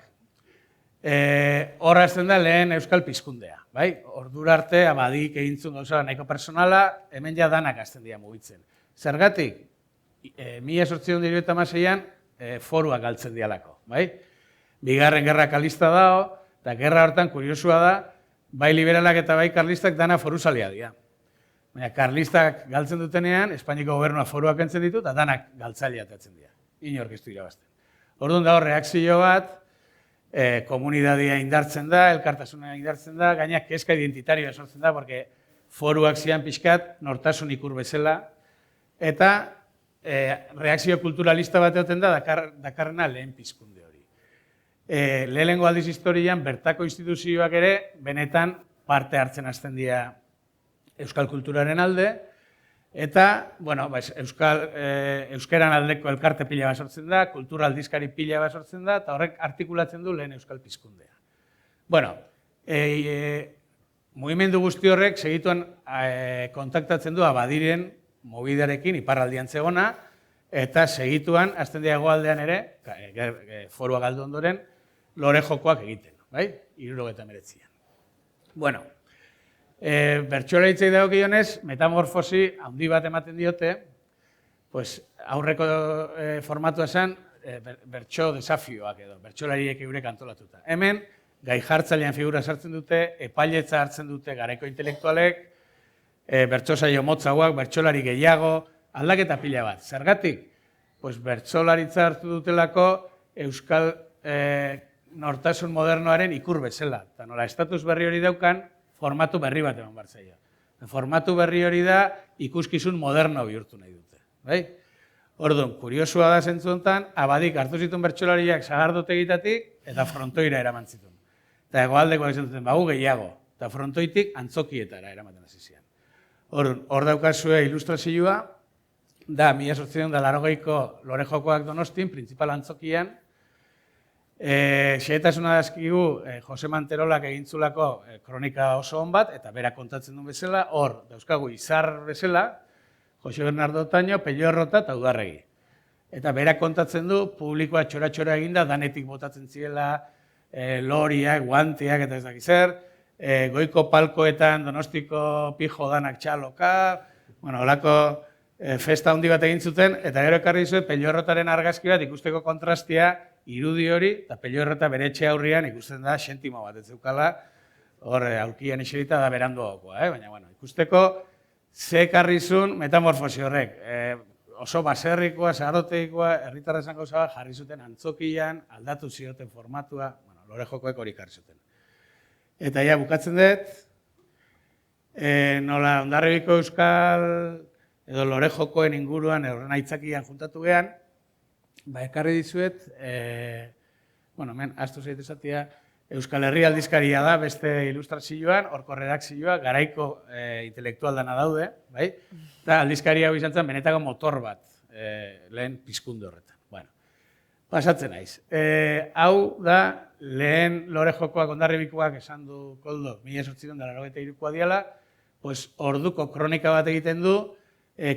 Horra azten da lehen euskal pizkundea. Bai? Ordura arte, abadik egintzun gauza nahiko personala, hemen ja danak azten dira mugitzen. Zergatik, 1876an foruak galtzen dialako. Bai? Bigarren gerra kalista dago, eta gerra hortan kuriosua da, bai liberalak eta bai karlistak dana foruzalia dira. Baina karlistak galtzen dutenean, Espainiako gobernua foruak kentzen ditu, eta danak galtzailea atatzen dira. Inork ez du irabazten. Orduan dago reakzio bat, komunidadia indartzen da, elkartasuna indartzen da, gaina kezka identitarioa sortzen da, porque foruak zian pixkat, nortasun ikur bezala, eta reakzio kulturalista bat egoten da, dakarrena lehen pizkunde hori. Lehenengo aldiz historian, bertako instituzioak ere, benetan parte hartzen hasten dira euskal kulturaren alde, eta, bueno, euskeran aldeko elkarte pila bat sortzen da, kultura aldizkari pila bat sortzen da, eta horrek artikulatzen du lehen euskal pizkundea. Bueno, mugimendu guzti horrek segituan kontaktatzen du abadiren mobidarekin iparraldian zegona, eta segituan, hasten dira hegoaldean ere, forua galdu ondoren, lore jokoak egiten, bai? 1979an. Bueno, bertsolaritzei dagokionez, metamorfosi handi bat ematen diote, pues, aurreko formatua zen, bertso desafioak edo, bertsolariek eurek antolatuta. Hemen, gai jartzailean figura sartzen dute, epailetza hartzen dute garaiko intelektualek, bertso saio motzagoak, bertsolari gehiago, aldaketa pila bat. Zergatik? Pues bertsolaritza hartu dutelako euskal nortasun modernoaren ikur bezala. Eta nola estatus berri hori daukan, formatu berri bat eman bartzaio. Formatu berri hori da ikuskizun moderno bihurtu nahi dute. Bai? Orduan, kuriosua da zentzu honetan, abadik hartu zituen bertsolariak sagardotegitatik eta frontoira eraman zituen. Eta hegoaldekoak esan duten, bagu gehiago, eta frontoitik antzokietara eramaten hasi ziren. Orduan, hor daukazue ilustrazioa, da 1880ko lore jokoak Donostin, printzipal antzokian, xehetasuna dazkigu Jose Manterolak egintzulako kronika oso hon bat, eta berak kontatzen duen bezala, hor dauzkagu izar bezala, Jose Bernardo Otaño, Pello Errota eta Udarregi. Eta berak kontatzen du, publikoa txora-txora eginda, danetik botatzen zirela loriak, guantiak eta ez dakiz zer, goiko palkoetan Donostiko pijo danak txaloka, bueno, holako festa handi bat egin zuten, eta gero ekarri zuen Pello Errotaren argazki bat ikusteko kontrastia irudi hori, eta Pello Errota bere etxe aurrian ikusten da xentimo bat ez zeukala, hor aurkian eserita da beranduagokoa, baina bueno, ikusteko ze ekarri zuen metamorfosi horrek. Oso baserrikoa, sagardotegikoa, herritarra gauza bat jarri zuten antzokian, aldatu zioten formatua, bueno, lore jokoek hori ekarri zuten. Eta ja, bukatzen dut, nola Hondarribiko euskal edo lore jokoen inguruan horren aitzakian juntatu gehan, ekarri dizuet, bueno, hemen, astu zait esatia, Euskal Herri aldizkaria da, beste ilustrazioan, horko redakzioa, garaiko intelektual dana daude, bai? Eta aldizkaria hau izan zen, benetako motor bat, lehen pizkunde horretan. Bueno, pasatzen naiz. Hau da, lehen lore jokoak Hondarribikoak esan du Koldo, 1883koa diala, pues orduko kronika bat egiten du,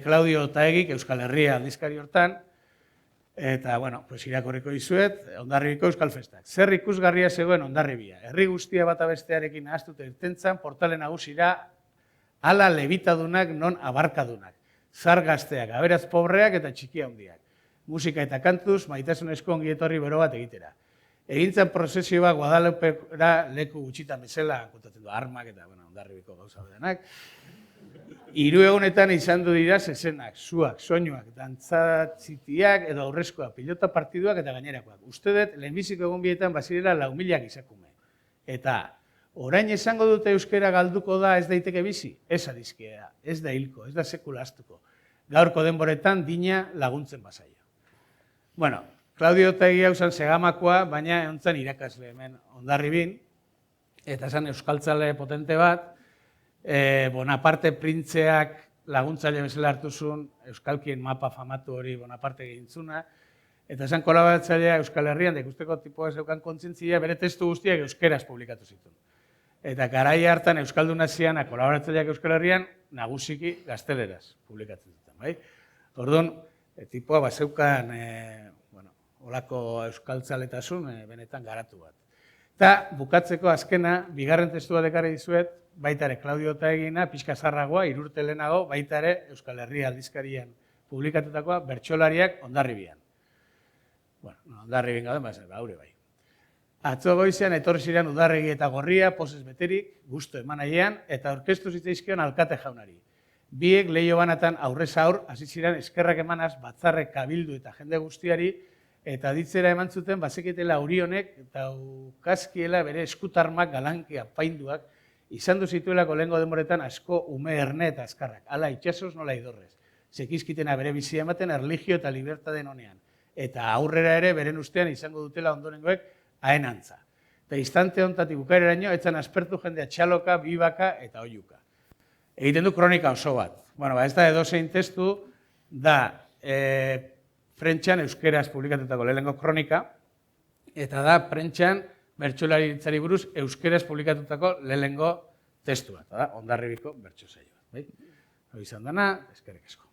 Claudio Otaegik Euskal Herria aldizkari hortan, eta, bueno, pues irakorriko dizuet, Hondarribiko Euskal Festak. Zer ikusgarria zegoen Hondarribia. Herri guztia bata bestearekin ahaztuta irtentzan, portale nagusira ala lebitadunak non abarkadunak. Zar gazteak, aberatz pobreak eta txikia handiak. Musika eta kantuz, maitasun esko ongietorri bero bat egitera. Egintzan prozesioa Guadalupera leku gutxitan bezala, kontatzen du armak eta, bueno, Hondarribiko gauza denak. 3 egunetan izan du dira zezenak, zuak, soinuak, dantzatzitiak edo aurrezkoak, pilota partiduak eta gainerakoak. Uste dut, lehenbiziko egun bietan bazirela 4.000 izakume. Eta, orain esango dute euskera galduko da ez daiteke bizi? Ez adizkea, ez da hilko, ez da sekula astuko. Gaurko denboretan dina laguntzen bazaio. Bueno, Claudio Otaegi hau zan segamakoa, baina ontzan irakasle hemen Hondarribin, eta zan euskaltzale potente bat, Bonaparte printzeak laguntzaile bezala hartu zuen, euskalkien mapa famatu hori Bonaparte egintzuna, eta esan kolaboratzailea Euskal Herrian, da ikusteko tipoa zeukan kontzientzia, bere testu guztiak euskeraz publikatu zituen. Eta garai hartan euskalduna zian, kolaboratzaileak Euskal Herrian, nagusiki gazteleraz publikatzen zuten, bai? Orduan, tipoa bazeukan, olako euskaltzaletasun benetan garatu bat. Eta bukatzeko azkena, bigarren testu bat ekarri dizuet, baita ere Claudio Otaegina, pixka zarragoa, 3 urte lehenago, baita ere Euskal Herria aldizkarian publikatutakoa, bertsolariak Hondarribian. Hondarribien gauden, haure bai. Atzo goizean etorri ziren Udarregi eta Gorria, pozez beterik, gusto eman nahian, eta aurkeztu zitzaizkion alkate jaunari. Biek leiho banatan aurrez aur, hasi ziren eskerrak emanaz, batzarrek kabildu eta jende guztiari, eta ditzera eman zuten, bazeketela Urionek, eta ukazkiela bere eskutarmak galanki apainduak, izan du zituelako lehengo demoretan asko ume erne eta azkarrak. Hala, itxasoz nola idorrez. Zekizkitena bere bizia ematen erlijio eta libertaden honean. Eta aurrera ere, beren ustean izango dutela ondorengoek, haenantza. Eta instante hontatik bukaereraino, etzan aspertu jendea txaloka, bibaka eta oiuka. Egiten du kronika oso bat. Ez da edozein testu, da prentxan euskeraz publikatutako lehenengo kronika, eta da prentxan bertsolaritzari buruz euskeraz publikatutako lehenengo testu bat. Da, Hondarribiko bertso saio bat. Hau izan dana, eskerrik asko.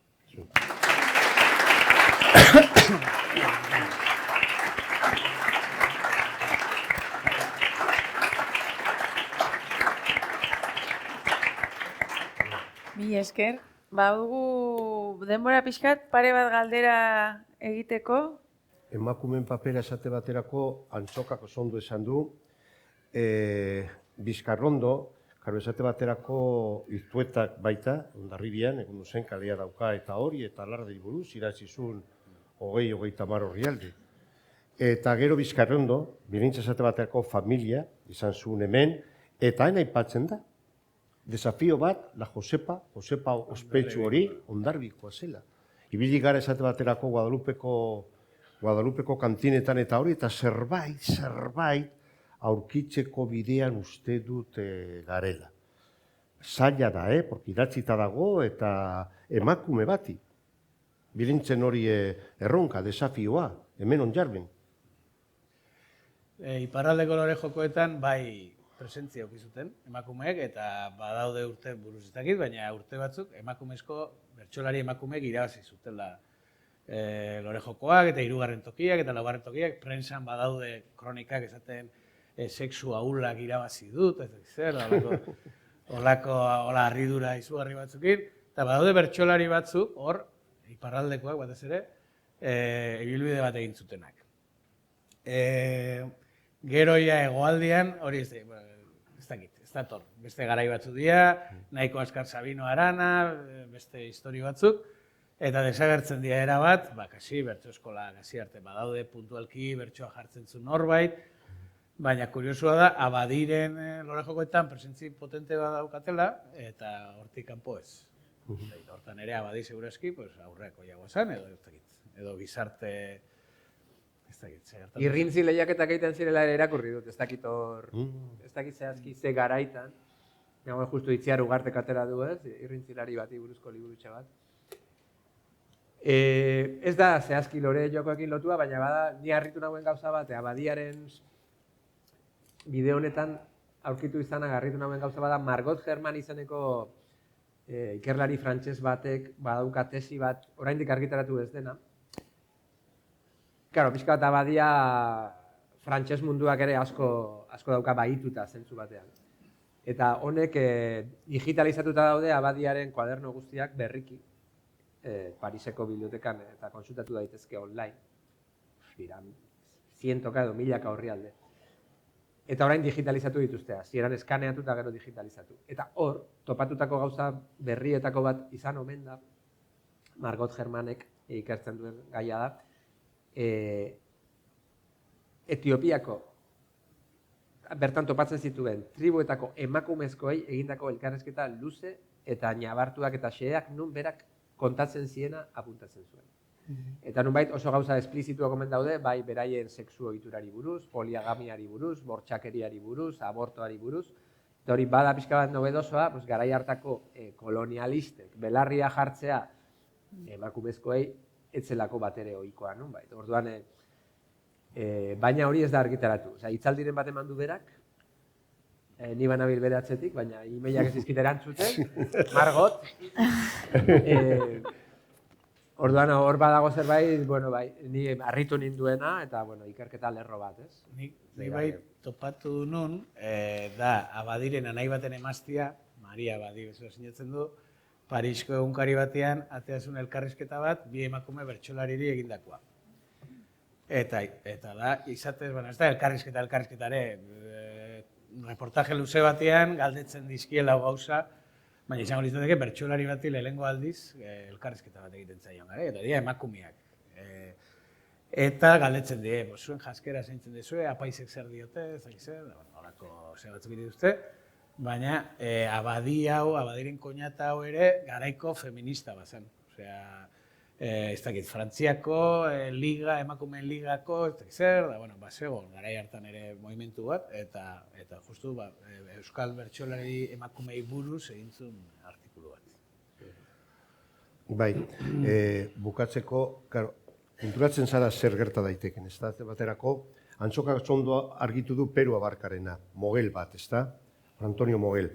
Mi esker, badugu denbora pixkat pare bat galdera egiteko. Emakumeen papera esate baterako Antzokak oso ondo esan du, Bizkarrondo, esate baterako Iztuetak baita, Hondarribian, egun zen kalea dauka eta hori, eta alardei buruz, irazizun 20-30 orrialde. Eta gero Bizkarrondo, birintza esate baterako familia, izan zuen hemen, eta hain aipatzen da. Desafio bat, la Josepa ospetsu hori, Hondarribikoa zela. Ibili gara esate baterako Guadalupeko kantinetan eta hori, eta zerbait aurkitzeko bidean uste dut garela. Zaila da, porque idatzita dago eta emakume bati. Bilintzen hori erronka, desafioa, hemen Ondarribien. Iparraldeko lore jokoetan, bai, presentzia aukizuten emakumeek, eta badaude urte buruz ez dakit, baina urte batzuk emakumezko bertsolari emakumeek irabazi zutela lore jokoak eta 3. tokiak eta 4. tokiak, prensan badaude kronikak esaten sexu ahulak irabazi dut, ez zer, hola harridura izugarri batzukin, eta badaude bertsolari batzuk, hor, iparraldekoak batez ere, ibilbide bat egin zutenak. Geroia hegoaldean, hori ez dakit, ez dator. Beste garai batzu dira, nahiko askar Sabino Arana, beste histori batzuk, eta desagertzen dira erabat, kasi bertso eskola hasi arte badaude puntualki bertsoa jartzen zuen norbait, baina kuriosua da, Abadiren lore jokoetan presentzi potente bat daukatela, eta hortik kanpo ez. Hortan ere Abadi segurazki aurreako jagoa zen, edo gizarte... Irrintzi lehiaketak egiten zirela ere irakurri dut, ez dakit zehazki ze garaitan, justu Itziar Ugartek atera du ez, irrintzilari bati buruzko liburutxa bat. Ez da zehazki lore jokoekin lotua, baina bada ni harritu nagoen gauza bat, Abadiaren bideo honetan aurkitu izanak harritu nagoen gauza bada, Margot German izeneko ikerlari frantses batek badauka tesi bat, oraindik argitaratu ez dena. Claro, pixka bat Abadia frantses munduak ere asko dauka bahituta zentzu batean. Eta honek digitalizatuta daude Abadiaren kuaderno guztiak berriki, Pariseko bibliotekan eta kontsultatu daitezke online. Dira, 100 edo 1000 orrialde. Eta orain digitalizatu dituzte, hasieran eskaneatu eta gero digitalizatu. Eta hor, topatutako gauza berrietako bat izan omen da, Margot Germanek ikertzen duen gaia da, Etiopiako bertan topatzen zituen tribuetako emakumezkoei egindako elkarrezketa luze eta nabartuak eta xedeak nun berak kontatzen ziena apuntatzen zuen. Eta nunbait oso gauza esplizituak omen daude, bai beraien sexu ohiturari buruz, poliagamiari buruz, bortxakeriari buruz, abortoari buruz, Eta hori bada pixka bat nobedosoa, pues, garai hartako kolonialistek belarria jartzea emakumezkoei etzelako batere ohikoa, non? Bai, orduan, baina hori ez da argitaratu. Osea, hitzaldiren bat eman du berak, ni banabil bere atzetik, baina imeiak ez dizkit erantzuten, Margot. Orduan, hor badago zerbait, bueno, bai, ni harritu ninduena, eta, bueno, ikerketa lerro bat, ez? Ni bai topatu nun, da, Abadiren anai baten emaztia, Maria Abadi bezala sinatzen du, Parisko egunkari batean, ateazun elkarrizketa bat, bi emakume bertsolariri egindakoa. Eta da, izatez, bueno, ez da elkarrizketare, reportaje luze batean, galdetzen dizkiela gauza, baina izango litzateke bertsolari bati lehenengo aldiz elkarrizketa bat egiten zaion, eta dira emakumeak. Eta galdetzen die, zuen jaskera zeintzen duzue, apaizek zer diote, zer, horako zer batzuk dituzte, baina Abadiren koñata hau ere garaiko feminista bazen. Osea, ez dakit, Frantziako liga, emakumeen ligako, ez dakit zer, da, bueno, bazegon, garai hartan ere movimentu bat, eta justu, Euskal Bertsolari emakumei buruz egin zuen artikulu bat. Bai, bukatzeko, karo, konturatzen zara zer gerta daiteken, ez da, baterako, Antzokak ondo argitu du Peru Abarkarena, Mogel bat, ez da, Antonio Mogel.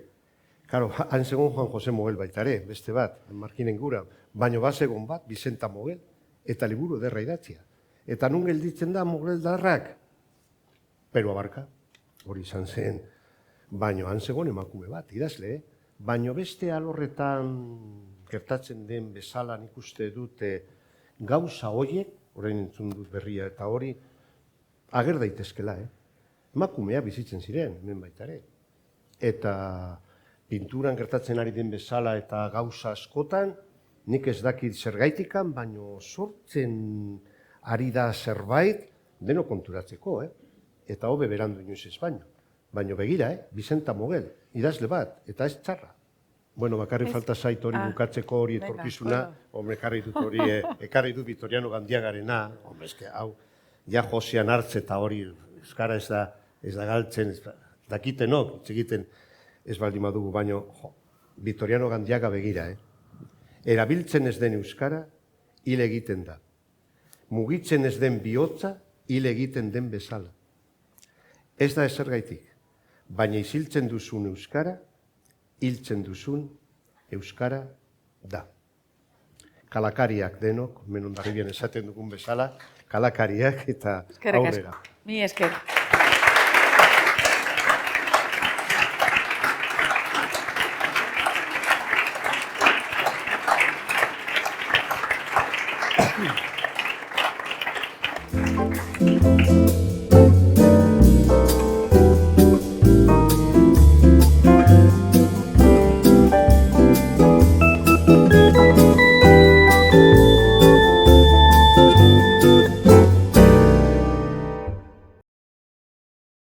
Karo, han segon Juan Jose Mogel baita ere, beste bat, markinen gura, baino bazegon bat, Vicenta Mogel, eta liburu ederra idatzia. Eta nun gelditzen da Mogel darrak? Peru Abarka, hori izan zen, baino han segon emakume bat, idazle, baino beste alorretan gertatzen den bezala nik uste dute gauza horiek, orain entzun dut berria eta hori, ager daitezkela, emakumea bizitzen ziren, hemen baita ere. Eta pinturan gertatzen ari den bezala eta gauza askotan, nik ez dakit zergaitikan, baino sortzen ari da zerbait, deno konturatzeko, eta hobe berandu inoiz ez baino. Baino begira, Vicenta Mogel, idazle bat, eta ez txarra. Bueno, bakarri falta zait hori bukatzeko hori etorkizuna, ekarri dut Vitoriano Gandiagarena, eske hau, ja Josean hartze eta hori, euskara ez da galtzen, dakitenok, txegiten ez baldin badugu, baino, Vitoriano Gandiaga begira, erabiltzen ez den euskara, hil egiten da. Mugitzen ez den bihotza, hil egiten den bezala. Ez da ezergaitik, baina isiltzen duzun euskara, hiltzen duzun euskara da. Kalakariak denok, menondarribian esaten dugun bezala, kalakariak eta aurrera. Mi esker. Thank you.